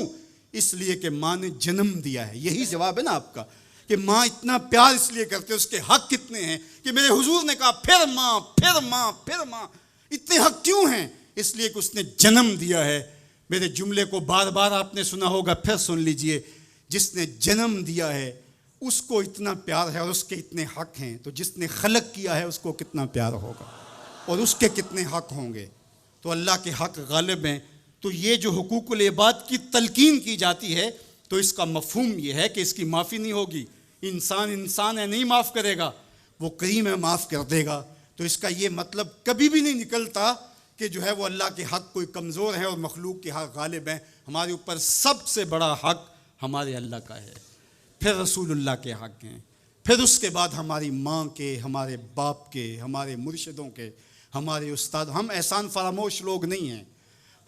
اس لیے کہ ماں نے جنم دیا ہے۔ یہی جواب ہے نا آپ کا کہ ماں اتنا پیار اس لیے کرتے، اس کے حق کتنے ہیں کہ میرے حضور نے کہا پھر ماں، پھر ماں، پھر ماں۔ اتنے حق کیوں ہیں؟ اس لیے کہ اس نے جنم دیا ہے۔ میرے جملے کو بار بار آپ نے سنا ہوگا، پھر سن لیجئے، جس نے جنم دیا ہے اس کو اتنا پیار ہے اور اس کے اتنے حق ہیں، تو جس نے خلق کیا ہے اس کو کتنا پیار ہوگا اور اس کے کتنے حق ہوں گے۔ تو اللہ کے حق غالب ہیں۔ تو یہ جو حقوق العباد کی تلقین کی جاتی ہے تو اس کا مفہوم یہ ہے کہ اس کی معافی نہیں ہوگی۔ انسان ہے، نہیں معاف کرے گا، وہ کریم ہے، معاف کر دے گا۔ تو اس کا یہ مطلب کبھی بھی نہیں نکلتا کہ جو ہے وہ اللہ کے حق کوئی کمزور ہے اور مخلوق کے حق غالب ہیں۔ ہمارے اوپر سب سے بڑا حق ہمارے اللہ کا ہے، پھر رسول اللہ کے حق ہیں، پھر اس کے بعد ہماری ماں کے، ہمارے باپ کے، ہمارے مرشدوں کے، ہمارے استاد۔ ہم احسان فراموش لوگ نہیں ہیں،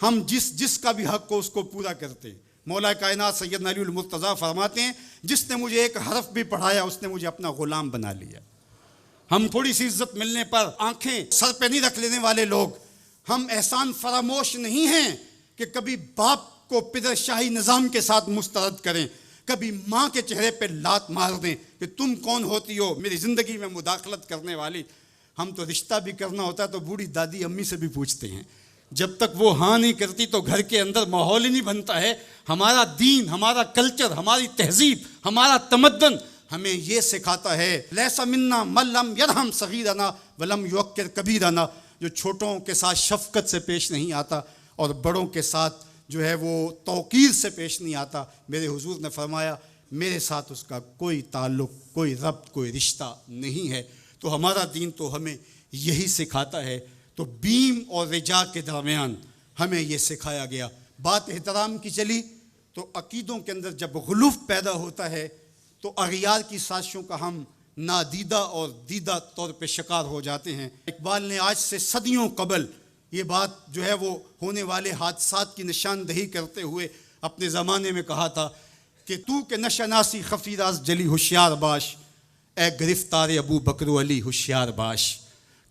ہم جس کا بھی حق ہو اس کو پورا کرتے ہیں۔ مولا کائنات سیدنا علی المرتضیٰ فرماتے ہیں جس نے مجھے ایک حرف بھی پڑھایا اس نے مجھے اپنا غلام بنا لیا۔ ہم تھوڑی سی عزت ملنے پر آنکھیں سر پہ نہیں رکھ لینے والے لوگ، ہم احسان فراموش نہیں ہیں کہ کبھی باپ کو پدر شاہی نظام کے ساتھ مسترد کریں، کبھی ماں کے چہرے پہ لات مار دیں کہ تم کون ہوتی ہو میری زندگی میں مداخلت کرنے والی۔ ہم تو رشتہ بھی کرنا ہوتا ہے تو بوڑھی دادی امی سے بھی پوچھتے ہیں، جب تک وہ ہاں نہیں کرتی تو گھر کے اندر ماحول ہی نہیں بنتا ہے۔ ہمارا دین، ہمارا کلچر، ہماری تہذیب، ہمارا تمدن ہمیں یہ سکھاتا ہے لیسا منا من لم یرحم صغیرنا ولم یوقر کبیرنا، جو چھوٹوں کے ساتھ شفقت سے پیش نہیں آتا اور بڑوں کے ساتھ جو ہے وہ توقیر سے پیش نہیں آتا۔ میرے حضور نے فرمایا میرے ساتھ اس کا کوئی تعلق، کوئی ربط، کوئی رشتہ نہیں ہے۔ تو ہمارا دین تو ہمیں یہی سکھاتا ہے۔ تو بیم اور رجا کے درمیان ہمیں یہ سکھایا گیا۔ بات احترام کی چلی تو عقیدوں کے اندر جب غلوف پیدا ہوتا ہے تو اغیار کی سازشوں کا ہم نادیدہ اور دیدہ طور پہ شکار ہو جاتے ہیں۔ اقبال نے آج سے صدیوں قبل یہ بات جو ہے وہ ہونے والے حادثات کی نشاندہی کرتے ہوئے اپنے زمانے میں کہا تھا کہ تو کہ نشناسی خفی راز جلی ہوشیار باش، اے گرفتار ابو بکر و علی ہوشیار باش.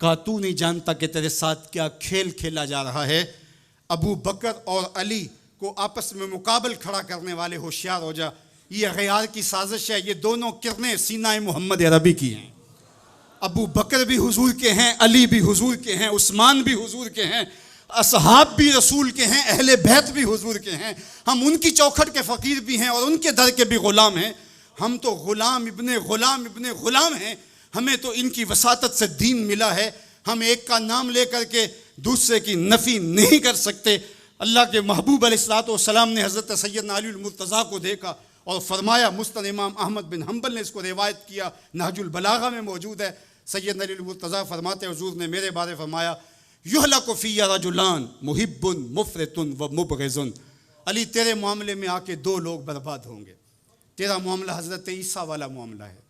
کہا تو نہیں جانتا کہ تیرے ساتھ کیا کھیل کھیلا جا رہا ہے. ابو بکر اور علی کو آپس میں مقابل کھڑا کرنے والے ہوشیار ہو جا. یہ غیار کی سازش ہے. یہ دونوں کرنیں سینہ محمد عربی کی ہیں. ابو بکر بھی حضور کے ہیں، علی بھی حضور کے ہیں، عثمان بھی حضور کے ہیں، اصحاب بھی رسول کے ہیں، اہل بیت بھی حضور کے ہیں. ہم ان کی چوکھٹ کے فقیر بھی ہیں اور ان کے در کے بھی غلام ہیں. ہم تو غلام ابن غلام ابن غلام ہیں. ہمیں تو ان کی وساطت سے دین ملا ہے. ہم ایک کا نام لے کر کے دوسرے کی نفی نہیں کر سکتے. اللہ کے محبوب علیہ الصلوۃ والسلام نے حضرت سیدنا علی المرتضیٰ کو دیکھا اور فرمایا، مسند امام احمد بن حنبل نے اس کو روایت کیا، نہج البلاغہ میں موجود ہے. سیدنا علی المرتضیٰ فرماتے حضور نے میرے بارے فرمایا، یہلک فی رجلان محب مفرط و مبغض. علی تیرے معاملے میں آ کے دو لوگ برباد ہوں گے. تیرا معاملہ حضرت عیسیٰ والا معاملہ ہے.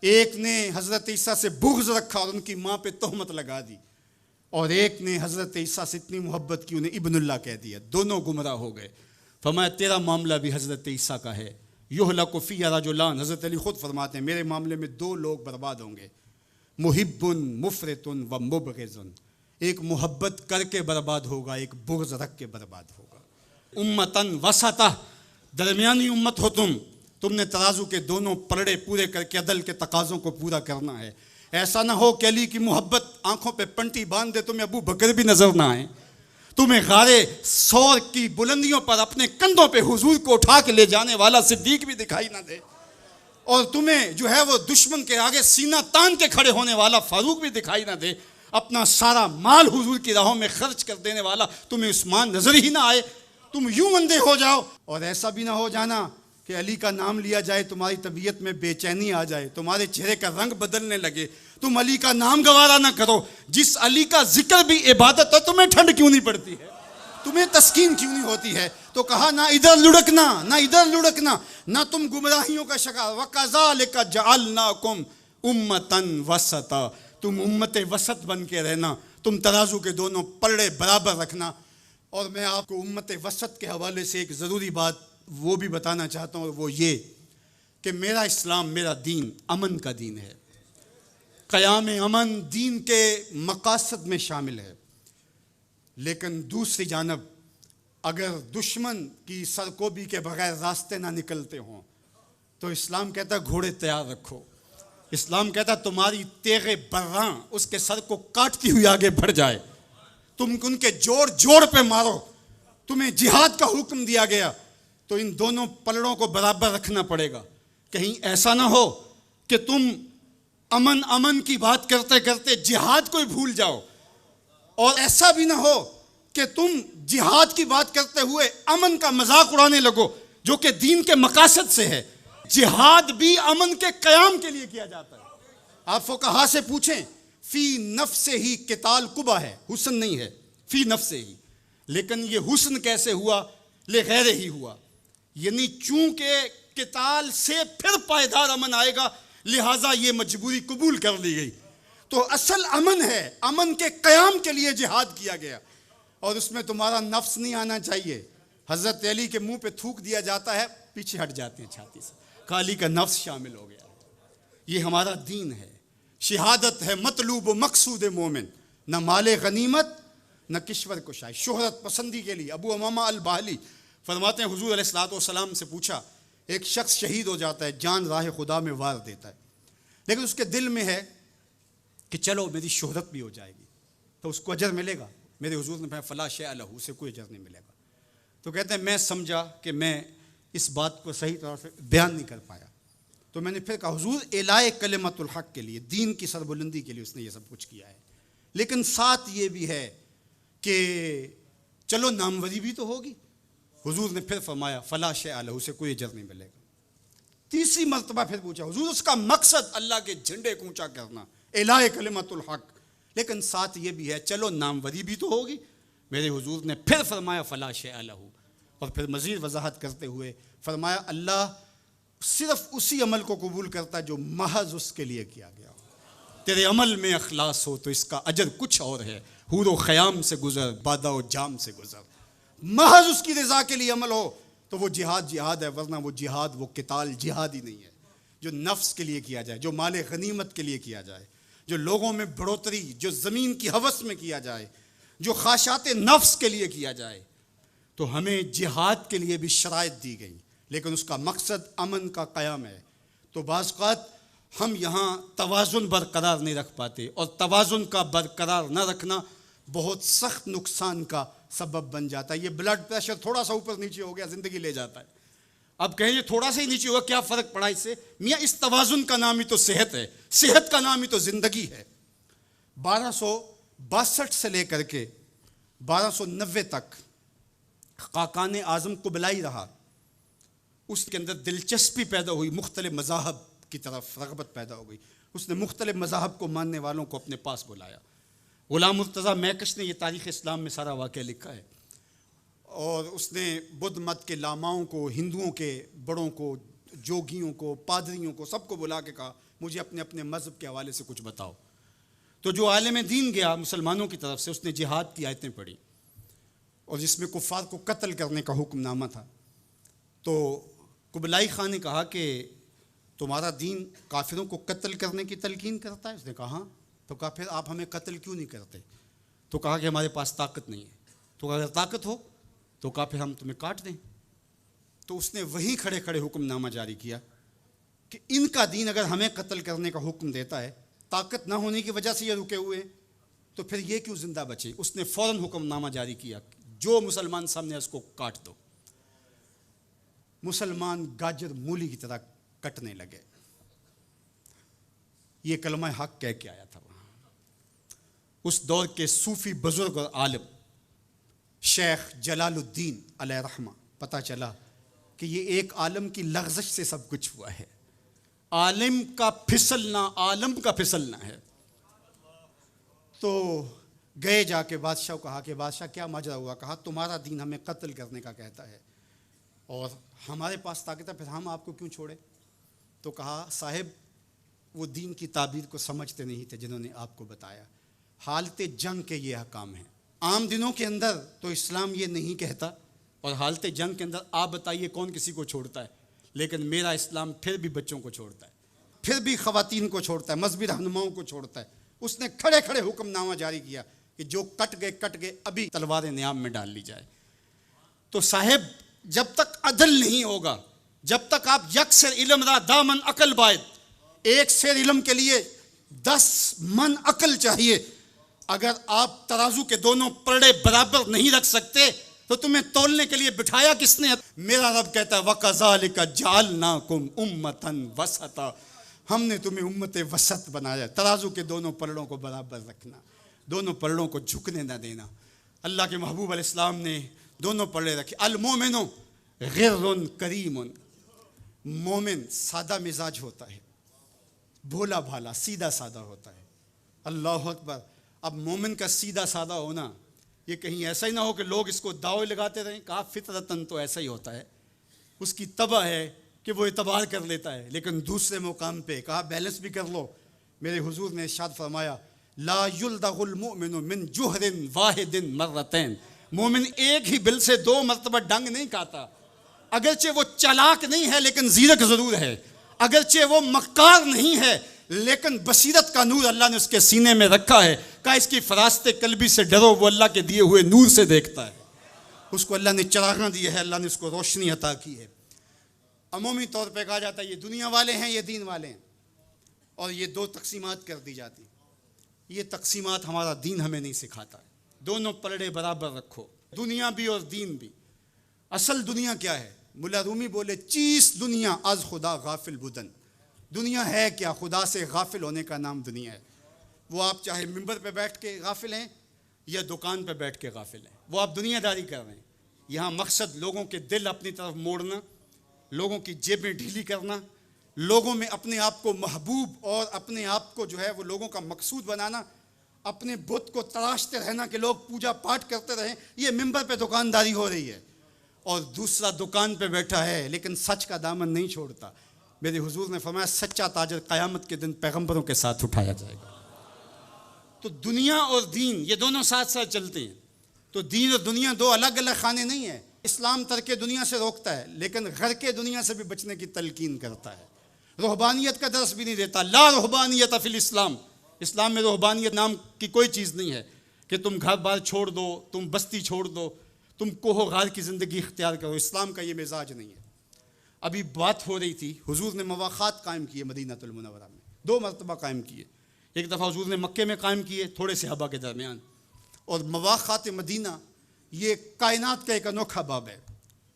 ایک نے حضرت عیسیٰ سے بغض رکھا اور ان کی ماں پہ تہمت لگا دی، اور ایک نے حضرت عیسیٰ سے اتنی محبت کی انہیں ابن اللہ کہہ دیا. دونوں گمراہ ہو گئے. فرمایا تیرا معاملہ بھی حضرت عیسیٰ کا ہے. یہلک فی رجلان، حضرت علی خود فرماتے ہیں میرے معاملے میں دو لوگ برباد ہوں گے، محب مفرط و مبغض. ایک محبت کر کے برباد ہوگا، ایک بغض رکھ کے برباد ہوگا. امتن وسطہ، درمیانی امت ہو تم نے ترازو کے دونوں پلڑے پورے کر کے عدل کے تقاضوں کو پورا کرنا ہے. ایسا نہ ہو کہ علی کی محبت آنکھوں پہ پنٹی باندھ دے، تمہیں ابو بکر بھی نظر نہ آئے، تمہیں غارے ثور کی بلندیوں پر اپنے کندھوں پہ حضور کو اٹھا کے لے جانے والا صدیق بھی دکھائی نہ دے، اور تمہیں جو ہے وہ دشمن کے آگے سینہ تان کے کھڑے ہونے والا فاروق بھی دکھائی نہ دے، اپنا سارا مال حضور کی راہوں میں خرچ کر دینے والا تمہیں عثمان نظر ہی نہ آئے، تم یوں اندھے ہو جاؤ. اور ایسا بھی نہ ہو جانا کہ علی کا نام لیا جائے تمہاری طبیعت میں بے چینی آ جائے، تمہارے چہرے کا رنگ بدلنے لگے، تم علی کا نام گوارا نہ کرو. جس علی کا ذکر بھی عبادت ہے، تمہیں ٹھنڈ کیوں نہیں پڑتی ہے، تمہیں تسکین کیوں نہیں ہوتی ہے؟ تو کہا نہ ادھر لڑکنا نہ ادھر لڑکنا، نہ تم گمراہیوں کا شکار. وَكَذَلِكَ جَعَلْنَاكُمْ أُمَّةً وَسَطًا، تم امت وسط بن کے رہنا، تم ترازو کے دونوں پلڑے برابر رکھنا. اور میں آپ کو امت وسط کے حوالے سے ایک ضروری بات وہ بھی بتانا چاہتا ہوں، اور وہ یہ کہ میرا اسلام، میرا دین امن کا دین ہے. قیام امن دین کے مقاصد میں شامل ہے. لیکن دوسری جانب اگر دشمن کی سرکوبی کے بغیر راستے نہ نکلتے ہوں تو اسلام کہتا ہے گھوڑے تیار رکھو. اسلام کہتا ہے تمہاری تیغ براں اس کے سر کو کاٹتی ہوئی آگے بڑھ جائے، تم ان کے جوڑ جوڑ پہ مارو. تمہیں جہاد کا حکم دیا گیا تو ان دونوں پلڑوں کو برابر رکھنا پڑے گا. کہیں ایسا نہ ہو کہ تم امن کی بات کرتے کرتے جہاد کو ہی بھول جاؤ، اور ایسا بھی نہ ہو کہ تم جہاد کی بات کرتے ہوئے امن کا مذاق اڑانے لگو جو کہ دین کے مقاصد سے ہے. جہاد بھی امن کے قیام کے لیے کیا جاتا ہے. آپ فقہا سے پوچھیں، فی نفس ہی قتال قبح ہے، حسن نہیں ہے، فی نفس ہی. لیکن یہ حسن کیسے ہوا؟ لغیر ہی ہوا، یعنی چونکہ قتال سے پھر پائیدار امن آئے گا، لہٰذا یہ مجبوری قبول کر لی گئی. تو اصل امن ہے، امن کے قیام کے لیے جہاد کیا گیا، اور اس میں تمہارا نفس نہیں آنا چاہیے. حضرت علی کے منہ پہ تھوک دیا جاتا ہے، پیچھے ہٹ جاتے ہیں چھاتی سے، کہ علی کا نفس شامل ہو گیا. یہ ہمارا دین ہے. شہادت ہے مطلوب و مقصود مومن، نہ مال غنیمت نہ کشور کشائی، شہرت پسندی کے لیے. ابو امامہ الباہلی فرماتے ہیں حضور علیہ الصلوۃ والسلام سے پوچھا، ایک شخص شہید ہو جاتا ہے، جان راہ خدا میں وار دیتا ہے، لیکن اس کے دل میں ہے کہ چلو میری شہرت بھی ہو جائے گی تو اس کو اجر ملے گا. میرے حضور نے کہا فلا شیء لہ، اسے کوئی اجر نہیں ملے گا. تو کہتے ہیں میں سمجھا کہ میں اس بات کو صحیح طرح سے بیان نہیں کر پایا، تو میں نے پھر کہا حضور اعلاء کلمت الحق کے لیے، دین کی سربلندی کے لیے اس نے یہ سب کچھ کیا ہے، لیکن ساتھ یہ بھی ہے کہ چلو ناموری بھی تو ہوگی. حضور نے پھر فرمایا فلا شیء لہ، اسے کوئی اجر نہیں ملے گا. تیسری مرتبہ پھر پوچھا حضور اس کا مقصد اللہ کے جھنڈے کو اونچا کرنا، اعلاء کلمت الحق، لیکن ساتھ یہ بھی ہے چلو ناموری بھی تو ہوگی. میرے حضور نے پھر فرمایا فلا شیء لہ، اور پھر مزید وضاحت کرتے ہوئے فرمایا اللہ صرف اسی عمل کو قبول کرتا ہے جو محض اس کے لیے کیا گیا ہو. تیرے عمل میں اخلاص ہو تو اس کا اجر کچھ اور ہے. حور و خیام سے گزر، بادہ و جام سے گزر، محض اس کی رضا کے لیے عمل ہو تو وہ جہاد جہاد ہے، ورنہ وہ جہاد، وہ قتال جہاد ہی نہیں ہے جو نفس کے لیے کیا جائے، جو مال غنیمت کے لیے کیا جائے، جو لوگوں میں بڑھوتری، جو زمین کی ہوس میں کیا جائے، جو خواہشات نفس کے لیے کیا جائے۔ تو ہمیں جہاد کے لیے بھی شرائط دی گئی، لیکن اس کا مقصد امن کا قیام ہے۔ تو بعض اوقات ہم یہاں توازن برقرار نہیں رکھ پاتے، اور توازن کا برقرار نہ رکھنا بہت سخت نقصان کا سبب بن جاتا ہے۔ یہ بلڈ پریشر تھوڑا سا اوپر نیچے ہو گیا زندگی لے جاتا ہے۔ اب کہیں یہ تھوڑا سا ہی نیچے ہوا، کیا فرق پڑا اس سے؟ میاں اس توازن کا نام ہی تو صحت ہے، صحت کا نام ہی تو زندگی ہے۔ 1262 سے لے کر کے 1290 تک خاقان اعظم قبلائی رہا، اس کے اندر دلچسپی پیدا ہوئی، مختلف مذاہب کی طرف رغبت پیدا ہو گئی، اس نے مختلف مذاہب کو ماننے والوں کو اپنے پاس بلایا۔ غلام مرتضیٰ میکش نے یہ تاریخ اسلام میں سارا واقعہ لکھا ہے، اور اس نے بدھ مت کے لاماؤں کو، ہندوؤں کے بڑوں کو، جوگیوں کو، پادریوں کو، سب کو بلا کے کہا مجھے اپنے اپنے مذہب کے حوالے سے کچھ بتاؤ۔ تو جو عالم دین گیا مسلمانوں کی طرف سے، اس نے جہاد کی آیتیں پڑھی، اور جس میں کفار کو قتل کرنے کا حکم نامہ تھا۔ تو قبلائی خان نے کہا کہ تمہارا دین کافروں کو قتل کرنے کی تلقین کرتا ہے؟ اس نے کہا ہاں۔ تو کہا پھر آپ ہمیں قتل کیوں نہیں کرتے؟ تو کہا کہ ہمارے پاس طاقت نہیں ہے۔ تو کہا اگر طاقت ہو تو کہا پھر ہم تمہیں کاٹ دیں۔ تو اس نے وہیں کھڑے کھڑے حکم نامہ جاری کیا کہ ان کا دین اگر ہمیں قتل کرنے کا حکم دیتا ہے، طاقت نہ ہونے کی وجہ سے یہ رکے ہوئے، تو پھر یہ کیوں زندہ بچے؟ اس نے فوراً حکم نامہ جاری کیا، جو مسلمان سامنے اس کو کاٹ دو۔ مسلمان گاجر مولی کی طرح کٹنے لگے۔ یہ کلمہ حق کہہ کے آیا تھا وہاں۔ اس دور کے صوفی بزرگ اور عالم شیخ جلال الدین علیہ رحمہ، پتہ چلا کہ یہ ایک عالم کی لغزش سے سب کچھ ہوا ہے، عالم کا پھسلنا عالم کا پھسلنا ہے۔ تو گئے جا کے بادشاہ کو کہا کہ بادشاہ کیا ماجرا ہوا؟ کہا تمہارا دین ہمیں قتل کرنے کا کہتا ہے اور ہمارے پاس طاقت ہے، پھر ہم آپ کو کیوں چھوڑیں؟ تو کہا صاحب وہ دین کی تعبیر کو سمجھتے نہیں تھے جنہوں نے آپ کو بتایا۔ حالت جنگ کے یہ احکام ہیں۔ عام دنوں کے اندر تو اسلام یہ نہیں کہتا، اور حالت جنگ کے اندر آپ بتائیے کون کسی کو چھوڑتا ہے؟ لیکن میرا اسلام پھر بھی بچوں کو چھوڑتا ہے، پھر بھی خواتین کو چھوڑتا ہے، مذہبی رہنماؤں کو چھوڑتا ہے۔ اس نے کھڑے کھڑے حکم نامہ جاری کیا کہ جو کٹ گئے ابھی تلواریں نیام میں ڈال لی جائے۔ تو صاحب جب تک عدل نہیں ہوگا، جب تک آپ یکسر علم را دامن عقل باید، ایک سیر علم کے لیے 10 من عقل چاہیے، اگر آپ ترازو کے دونوں پلڑے برابر نہیں رکھ سکتے تو تمہیں تولنے کے لیے بٹھایا کس نے؟ میرا رب کہتا ہے وَكَذَلِكَ جَعَلْنَاكُمْ أُمَّةً وَسَطًا، ہم نے تمہیں امت وسط بنایا۔ ترازو کے دونوں پلڑوں کو برابر رکھنا، دونوں پلڑوں کو جھکنے نہ دینا۔ اللہ کے محبوب علیہ السلام نے دونوں پلڑے رکھے۔ المومن غر کریم، مومن سادہ مزاج ہوتا ہے، بھولا بھالا سیدھا سادہ ہوتا ہے۔ اللہ اکبر۔ اب مومن کا سیدھا سادہ ہونا یہ کہیں ایسا ہی نہ ہو کہ لوگ اس کو دعوے لگاتے رہیں۔ کہا فطرتاً تو ایسا ہی ہوتا ہے، اس کی طبع ہے کہ وہ اعتبار کر لیتا ہے، لیکن دوسرے مقام پہ کہا بیلنس بھی کر لو۔ میرے حضور نے ارشاد فرمایا لا یلدغ المؤمن من جوہر واحد مرتین، مومن ایک ہی بل سے 2 مرتبہ ڈنگ نہیں کھاتا۔ اگرچہ وہ چالاک نہیں ہے لیکن زیرک ضرور ہے، اگرچہ وہ مکار نہیں ہے لیکن بصیرت کا نور اللہ نے اس کے سینے میں رکھا ہے۔ کہا اس کی فراست قلبی سے ڈرو، وہ اللہ کے دیے ہوئے نور سے دیکھتا ہے، اس کو اللہ نے چراغاں دی ہے، اللہ نے اس کو روشنی عطا کی ہے۔ عمومی طور پہ کہا جاتا ہے یہ دنیا والے ہیں، یہ دین والے ہیں، اور یہ 2 تقسیمات کر دی جاتی۔ یہ تقسیمات ہمارا دین ہمیں نہیں سکھاتا۔ دونوں پلڑے برابر رکھو، دنیا بھی اور دین بھی۔ اصل دنیا کیا ہے؟ مولا رومی بولے چیز دنیا از خدا غافل بدن، دنیا ہے کیا؟ خدا سے غافل ہونے کا نام دنیا ہے۔ وہ آپ چاہے ممبر پہ بیٹھ کے غافل ہیں یا دکان پہ بیٹھ کے غافل ہیں، وہ آپ دنیا داری کر رہے ہیں۔ یہاں مقصد لوگوں کے دل اپنی طرف موڑنا، لوگوں کی جیبیں ڈھیلی کرنا، لوگوں میں اپنے آپ کو محبوب اور اپنے آپ کو جو ہے وہ لوگوں کا مقصود بنانا، اپنے بت کو تراشتے رہنا کہ لوگ پوجا پاٹ کرتے رہیں۔ یہ ممبر پہ دکانداری ہو رہی ہے، اور دوسرا دکان پہ بیٹھا ہے لیکن سچ کا دامن نہیں چھوڑتا۔ میرے حضور نے فرمایا سچا تاجر قیامت کے دن پیغمبروں کے ساتھ اٹھایا جائے گا۔ تو دنیا اور دین یہ دونوں ساتھ ساتھ چلتے ہیں۔ تو دین اور دنیا 2 الگ الگ خانے نہیں ہیں، اسلام ترک دنیا سے روکتا ہے لیکن غرق دنیا سے بھی بچنے کی تلقین کرتا ہے. رہبانیت کا درس بھی نہیں دیتا. لا رہبانیت فی الاسلام. اسلام میں رہبانیت نام کی کوئی چیز نہیں ہے کہ تم گھر بار چھوڑ دو, تم بستی چھوڑ دو, تم کوہ و غار کی زندگی اختیار کرو. اسلام کا یہ مزاج نہیں ہے. ابھی بات ہو رہی تھی, حضور نے مواخات قائم کیے مدینہ المنورہ میں, 2 مرتبہ قائم کیے. ایک دفعہ حضور نے مکے میں قائم کیے تھوڑے سے صحابہ کے درمیان. اور مواخات مدینہ یہ کائنات کا ایک انوکھا باب ہے,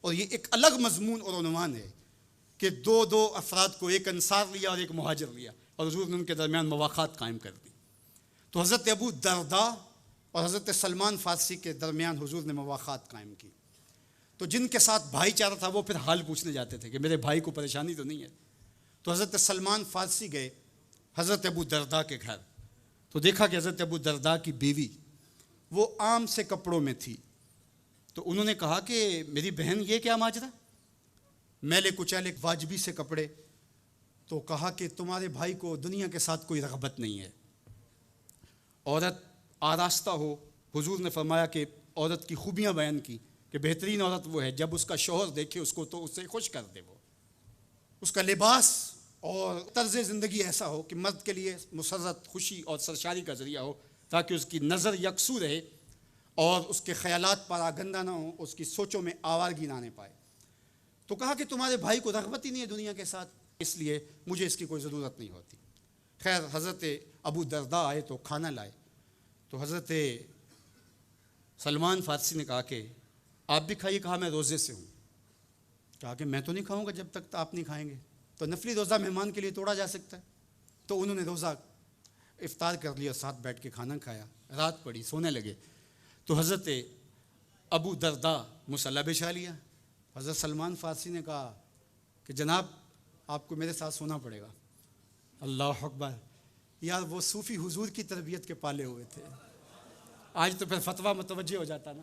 اور یہ ایک الگ مضمون اور عنوان ہے کہ 2 افراد کو, ایک انصار لیا اور ایک مہاجر لیا, اور حضور نے ان کے درمیان مواخات قائم کر دی. تو حضرت ابو درداء اور حضرت سلمان فارسی کے درمیان حضور نے مواخات قائم کی. تو جن کے ساتھ بھائی چارہ تھا وہ پھر حال پوچھنے جاتے تھے کہ میرے بھائی کو پریشانی تو نہیں ہے. تو حضرت سلمان فارسی گئے حضرت ابو درداء کے گھر. تو دیکھا کہ حضرت ابو درداء کی بیوی وہ عام سے کپڑوں میں تھی. تو انہوں نے کہا کہ میری بہن یہ کیا ماجرا, میلے کچیلے واجبی سے کپڑے. تو کہا کہ تمہارے بھائی کو دنیا کے ساتھ کوئی رغبت نہیں ہے, عورت آراستہ ہو. حضور نے فرمایا کہ عورت کی خوبیاں بیان کی کہ بہترین عورت وہ ہے جب اس کا شوہر دیکھے اس کو تو اسے خوش کر دے. وہ اس کا لباس اور طرز زندگی ایسا ہو کہ مرد کے لیے مسرت, خوشی اور سرشاری کا ذریعہ ہو, تاکہ اس کی نظر یکسو رہے اور اس کے خیالات پر آگندہ نہ ہوں, اس کی سوچوں میں آوارگی نہ آنے پائے. تو کہا کہ تمہارے بھائی کو رغبت ہی نہیں ہے دنیا کے ساتھ, اس لیے مجھے اس کی کوئی ضرورت نہیں ہوتی. خیر حضرت ابو درداء آئے تو کھانا لائے. تو حضرت سلمان فارسی نے کہا کہ آپ بھی کھائیے. کہا میں روزے سے ہوں. کہا کہ میں تو نہیں کھاؤں گا جب تک آپ نہیں کھائیں گے. تو نفلی روزہ مہمان کے لیے توڑا جا سکتا ہے. تو انہوں نے روزہ افطار کر لیا, ساتھ بیٹھ کے کھانا کھایا, رات پڑی, سونے لگے. تو حضرت ابو درداء مصلی بچھا لیا. حضرت سلمان فارسی نے کہا کہ جناب آپ کو میرے ساتھ سونا پڑے گا. اللہ اکبر. یار وہ صوفی حضور کی تربیت کے پالے ہوئے تھے. آج تو پھر فتویٰ متوجہ ہو جاتا نا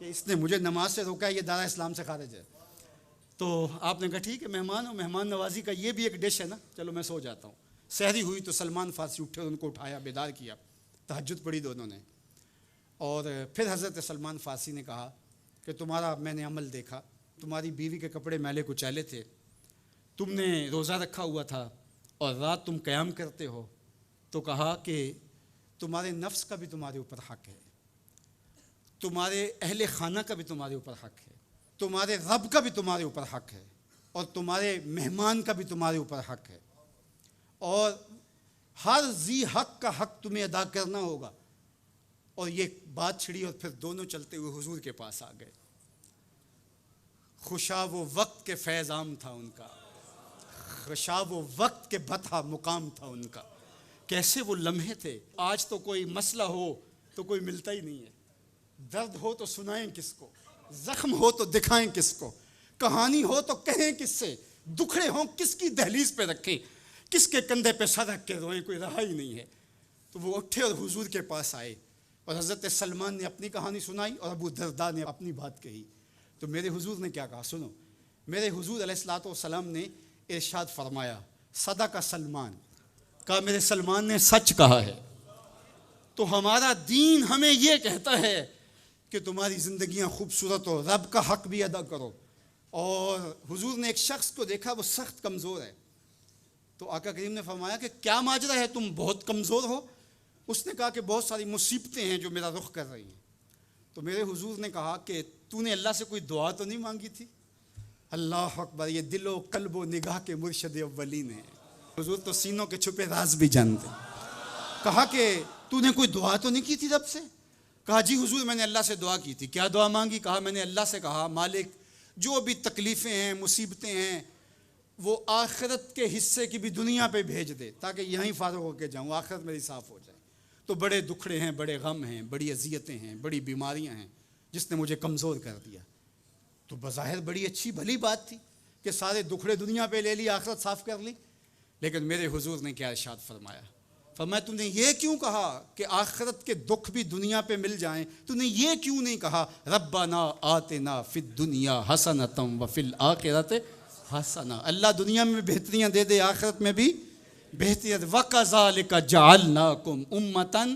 کہ اس نے مجھے نماز سے روکا ہے, یہ دارا اسلام سے خارج ہے. تو آپ نے کہا ٹھیک ہے, مہمان ہو, مہمان نوازی کا یہ بھی ایک ڈش ہے نا, چلو میں سو جاتا ہوں. سحری ہوئی تو سلمان فارسی اٹھے اور ان کو اٹھایا, بیدار کیا, تہجد پڑھی دونوں نے. اور پھر حضرت سلمان فارسی نے کہا کہ تمہارا میں نے عمل دیکھا, تمہاری بیوی کے کپڑے میلے کچیلے تھے, تم نے روزہ رکھا ہوا تھا اور رات تم قیام کرتے ہو. تو کہا کہ تمہارے نفس کا بھی تمہارے اوپر حق ہے, تمہارے اہل خانہ کا بھی تمہارے اوپر حق ہے, تمہارے رب کا بھی تمہارے اوپر حق ہے, اور تمہارے مہمان کا بھی تمہارے اوپر حق ہے, اور ہر ذی حق کا حق تمہیں ادا کرنا ہوگا. اور یہ بات چھڑی اور پھر دونوں چلتے ہوئے حضور کے پاس آ گئے. خوشا وہ وقت کے فیض عام تھا ان کا, خوشا وہ وقت کے بطحہ مقام تھا ان کا. کیسے وہ لمحے تھے. آج تو کوئی مسئلہ ہو تو کوئی ملتا ہی نہیں ہے, درد ہو تو سنائیں کس کو, زخم ہو تو دکھائیں کس کو, کہانی ہو تو کہیں کس سے, دکھڑے ہوں کس کی دہلیز پہ رکھیں, کس کے کندھے پہ سر رکھ کے روئیں, کوئی رہا ہی نہیں ہے. تو وہ اٹھے اور حضور کے پاس آئے, اور حضرت سلمان نے اپنی کہانی سنائی اور ابو درداء نے اپنی بات کہی. تو میرے حضور نے کیا کہا سنو. میرے حضور علیہ الصلوۃ والسلام نے ارشاد فرمایا, صدق سلمان, کہا میرے سلمان نے سچ کہا ہے. تو ہمارا دین ہمیں یہ کہتا ہے کہ تمہاری زندگیاں خوبصورت ہو, رب کا حق بھی ادا کرو. اور حضور نے ایک شخص کو دیکھا وہ سخت کمزور ہے. تو آقا کریم نے فرمایا کہ کیا ماجرا ہے, تم بہت کمزور ہو. اس نے کہا کہ بہت ساری مصیبتیں ہیں جو میرا رخ کر رہی ہیں. تو میرے حضور نے کہا کہ تو نے اللہ سے کوئی دعا تو نہیں مانگی تھی. اللہ اکبر. یہ دل و قلب و نگاہ کے مرشد اولین ہیں. حضور تو سینوں کے چھپے راز بھی جانتے. کہا کہ تو نے کوئی دعا تو نہیں کی تھی رب سے. کہا جی حضور میں نے اللہ سے دعا کی تھی. کیا دعا مانگی. کہا میں نے اللہ سے کہا مالک جو بھی تکلیفیں ہیں مصیبتیں ہیں وہ آخرت کے حصے کی بھی دنیا پہ بھیج دے تاکہ یہیں فارغ ہو کے جاؤں, آخرت میری صاف ہو جائے. تو بڑے دکھڑے ہیں, بڑے غم ہیں, بڑی اذیتیں ہیں, بڑی بیماریاں ہیں جس نے مجھے کمزور کر دیا. تو بظاہر بڑی اچھی بھلی بات تھی کہ سارے دکھڑے دنیا پہ لے لی, آخرت صاف کر لی. لیکن میرے حضور نے کیا ارشاد فرمایا. فرمایا تم نے یہ کیوں کہا کہ آخرت کے دکھ بھی دنیا پہ مل جائیں, تم نے یہ کیوں نہیں کہا ربنا آتنا فی الدنیا حسنۃ وفی الآخرۃ حسنہ, اللہ دنیا میں بہتریاں دے دے آخرت میں بھی بہتریاں. وَكَذَلِكَ جَعَلْنَاكُمْ أُمَّةً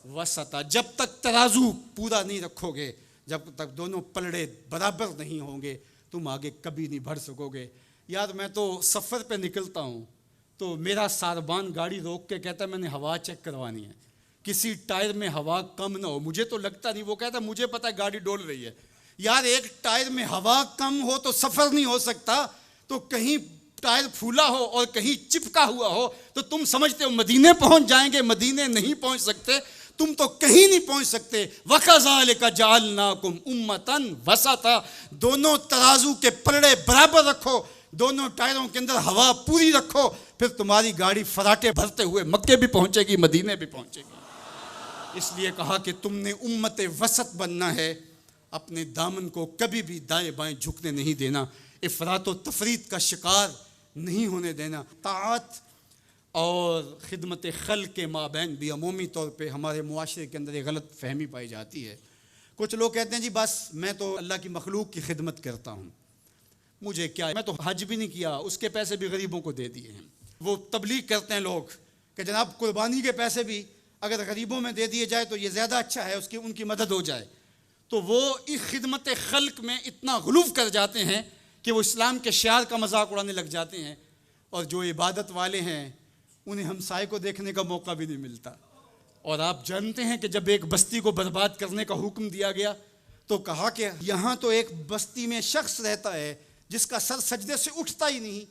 وَسَطًا. جب تک ترازو پورا نہیں رکھو گے, جب تک دونوں پلڑے برابر نہیں ہوں گے تم آگے کبھی نہیں بڑھ سکو گے۔ یار میں تو سفر پہ نکلتا ہوں تو میرا ساربان گاڑی روک کے کہتا ہے میں نے ہوا چیک کروانی ہے، کسی ٹائر میں ہوا کم نہ ہو۔ مجھے تو لگتا نہیں، وہ کہتا ہے مجھے پتہ ہے گاڑی ڈول رہی ہے۔ یار ایک ٹائر میں ہوا کم ہو تو سفر نہیں ہو سکتا، تو کہیں ٹائر پھولا ہو اور کہیں چپکا ہوا ہو تو تم سمجھتے ہو مدینے پہنچ جائیں گے، مدینے نہیں پہنچ سکتے، تم تو کہیں نہیں پہنچ سکتے۔ وَكَذَلِكَ جَعَلْنَاكُمْ أُمَّةً وَسَطًا، دونوں ترازو کے پلڑے برابر رکھو، دونوں ٹائروں کے اندر ہوا پوری رکھو، پھر تمہاری گاڑی فراٹے بھرتے ہوئے مکے بھی پہنچے گی، مدینے بھی پہنچے گی۔ اس لیے کہا کہ تم نے امت وسط بننا ہے، اپنے دامن کو کبھی بھی دائیں بائیں جھکنے نہیں دینا، افراط و تفریط کا شکار نہیں ہونے دینا۔ طاعت اور خدمت خلق کے مابین بھی عمومی طور پہ ہمارے معاشرے کے اندر ایک غلط فہمی پائی جاتی ہے۔ کچھ لوگ کہتے ہیں جی بس میں تو اللہ کی مخلوق کی خدمت کرتا ہوں، مجھے کیا، میں تو حج بھی نہیں کیا، اس کے پیسے بھی غریبوں کو دے دیے ہیں۔ وہ تبلیغ کرتے ہیں لوگ کہ جناب قربانی کے پیسے بھی اگر غریبوں میں دے دیے جائے تو یہ زیادہ اچھا ہے، ان کی مدد ہو جائے۔ تو وہ اس خدمت خلق میں اتنا غلو کر جاتے ہیں کہ وہ اسلام کے شعار کا مذاق اڑانے لگ جاتے ہیں، اور جو عبادت والے ہیں انہیں ہمسائے کو دیکھنے کا موقع بھی نہیں ملتا۔ اور آپ جانتے ہیں کہ جب ایک بستی کو برباد کرنے کا حکم دیا گیا تو کہا کہ یہاں تو ایک بستی میں شخص رہتا ہے جس کا سر سجدے سے اٹھتا ہی نہیں۔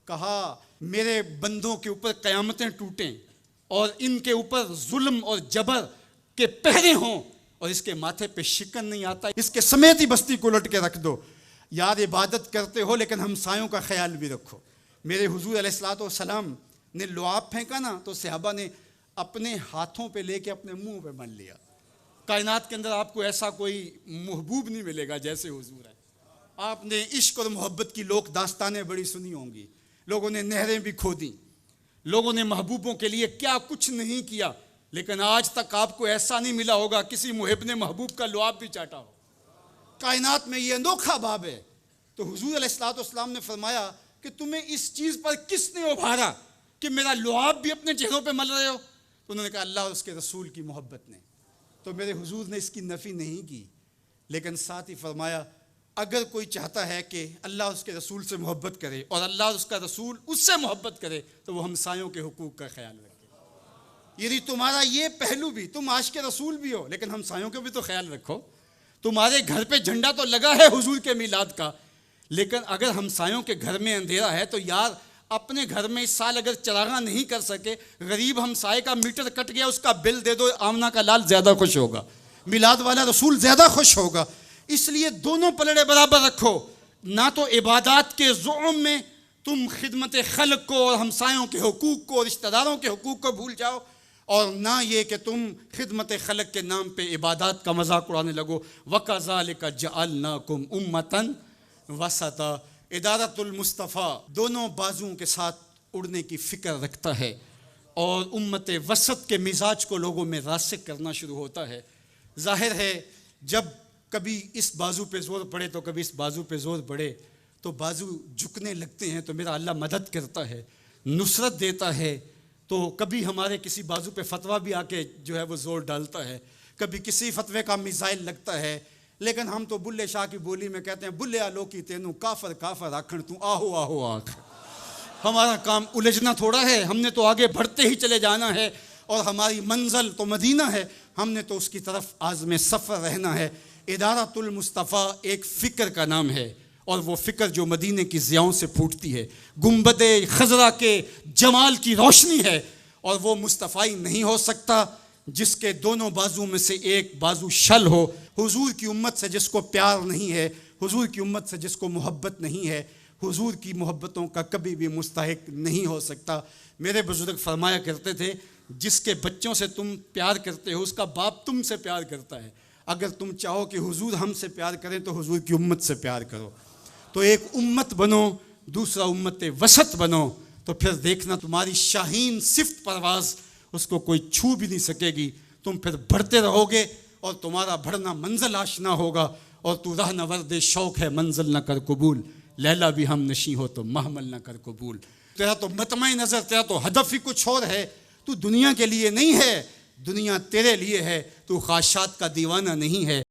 کہا میرے بندوں کے اوپر قیامتیں ٹوٹیں اور ان کے اوپر ظلم اور جبر کے پہرے ہوں اور اس کے ماتھے پہ شکن نہیں آتا، اس کے سمیت ہی بستی کو لٹ کے رکھ دو۔ یار عبادت کرتے ہو لیکن ہمسایوں کا خیال بھی رکھو۔ میرے حضور علیہ الصلوۃ والسلام نے لعاب پھینکا نا تو صحابہ نے اپنے ہاتھوں پہ لے کے اپنے منہ پہ مل لیا۔ کائنات کے اندر آپ کو ایسا کوئی محبوب نہیں ملے گا جیسے حضور ہے۔ آپ نے عشق اور محبت کی لوک داستانیں بڑی سنی ہوں گی، لوگوں نے نہریں بھی کھودیں، لوگوں نے محبوبوں کے لیے کیا کچھ نہیں کیا، لیکن آج تک آپ کو ایسا نہیں ملا ہوگا کسی محب نے محبوب کا لعاب بھی چاٹا ہو۔ کائنات میں یہ انوکھا باب ہے۔ تو حضور علیہ الصلوۃ والسلام نے فرمایا کہ تمہیں اس چیز پر کس نے ابھارا کہ میرا لعاب بھی اپنے چہروں پہ مل رہے ہو؟ تو انہوں نے کہا اللہ اور اس کے رسول کی محبت نے۔ تو میرے حضور نے اس کی نفی نہیں کی، لیکن ساتھ ہی فرمایا اگر کوئی چاہتا ہے کہ اللہ اور اس کے رسول سے محبت کرے اور اللہ اور اس کا رسول اس سے محبت کرے تو وہ ہمسایوں کے حقوق کا خیال رکھے۔ یعنی تمہارا یہ پہلو بھی، تم عاشق رسول بھی ہو لیکن ہمسایوں کا بھی تو خیال رکھو۔ تمہارے گھر پہ جھنڈا تو لگا ہے حضور کے میلاد کا، لیکن اگر ہمسایوں کے گھر میں اندھیرا ہے تو یار اپنے گھر میں اس سال اگر چراغاں نہیں کر سکے، غریب ہمسائے کا میٹر کٹ گیا اس کا بل دے دو، آمنہ کا لال زیادہ خوش ہوگا، میلاد والا رسول زیادہ خوش ہوگا۔ اس لیے دونوں پلڑے برابر رکھو، نہ تو عبادات کے زعم میں تم خدمت خلق کو اور ہمسایوں کے حقوق کو اور رشتہ داروں کے حقوق کو بھول جاؤ، اور نہ یہ کہ تم خدمت خلق کے نام پہ عبادات کا مذاق اڑانے لگو۔ وَكَذَلِكَ جَعَلْنَاكُمْ أُمَّةً وَسَطًا۔ ادارت المصطفیٰ دونوں بازوؤں کے ساتھ اڑنے کی فکر رکھتا ہے، اور امت وسط کے مزاج کو لوگوں میں راسخ کرنا شروع ہوتا ہے۔ ظاہر ہے جب کبھی اس بازو پہ زور پڑے تو کبھی اس بازو پہ زور پڑے تو بازو جھکنے لگتے ہیں، تو میرا اللہ مدد کرتا ہے، نصرت دیتا ہے۔ تو کبھی ہمارے کسی بازو پہ فتویٰ بھی آ کے جو ہے وہ زور ڈالتا ہے، کبھی کسی فتوے کا میزائل لگتا ہے، لیکن ہم تو بلے شاہ کی بولی میں کہتے ہیں بلیا لوکی تینوں کافر کافر آکھن تو آہو آہو آکھ۔ ہمارا کام الجھنا تھوڑا ہے، ہم نے تو آگے بڑھتے ہی چلے جانا ہے، اور ہماری منزل تو مدینہ ہے، ہم نے تو اس کی طرف عازم سفر رہنا ہے۔ ادارت المصطفیٰ ایک فکر کا نام ہے، اور وہ فکر جو مدینے کی ضیاؤں سے پھوٹتی ہے، گنبد خضرا کے جمال کی روشنی ہے، اور وہ مصطفی نہیں ہو سکتا جس کے دونوں بازو میں سے ایک بازو شل ہو۔ حضور کی امت سے جس کو پیار نہیں ہے، حضور کی امت سے جس کو محبت نہیں ہے، حضور کی محبتوں کا کبھی بھی مستحق نہیں ہو سکتا۔ میرے بزرگ فرمایا کرتے تھے جس کے بچوں سے تم پیار کرتے ہو اس کا باپ تم سے پیار کرتا ہے۔ اگر تم چاہو کہ حضور ہم سے پیار کریں تو حضور کی امت سے پیار کرو۔ تو ایک امت بنو، دوسرا امت وسط بنو، تو پھر دیکھنا تمہاری شاہین صفت پرواز اس کو کوئی چھو بھی نہیں سکے گی۔ تم پھر بڑھتے رہو گے اور تمہارا بڑھنا منزل آشنا ہوگا، اور تو راہ نورد شوق ہے منزل نہ کر قبول، لیلا بھی ہم نشیں ہو تو محمل نہ کر قبول۔ تیرا تو مطمع نظر، تیرا تو ہدف ہی کچھ اور ہے، تو دنیا کے لیے نہیں ہے، دنیا تیرے لیے ہے، تو خواہشات کا دیوانہ نہیں ہے۔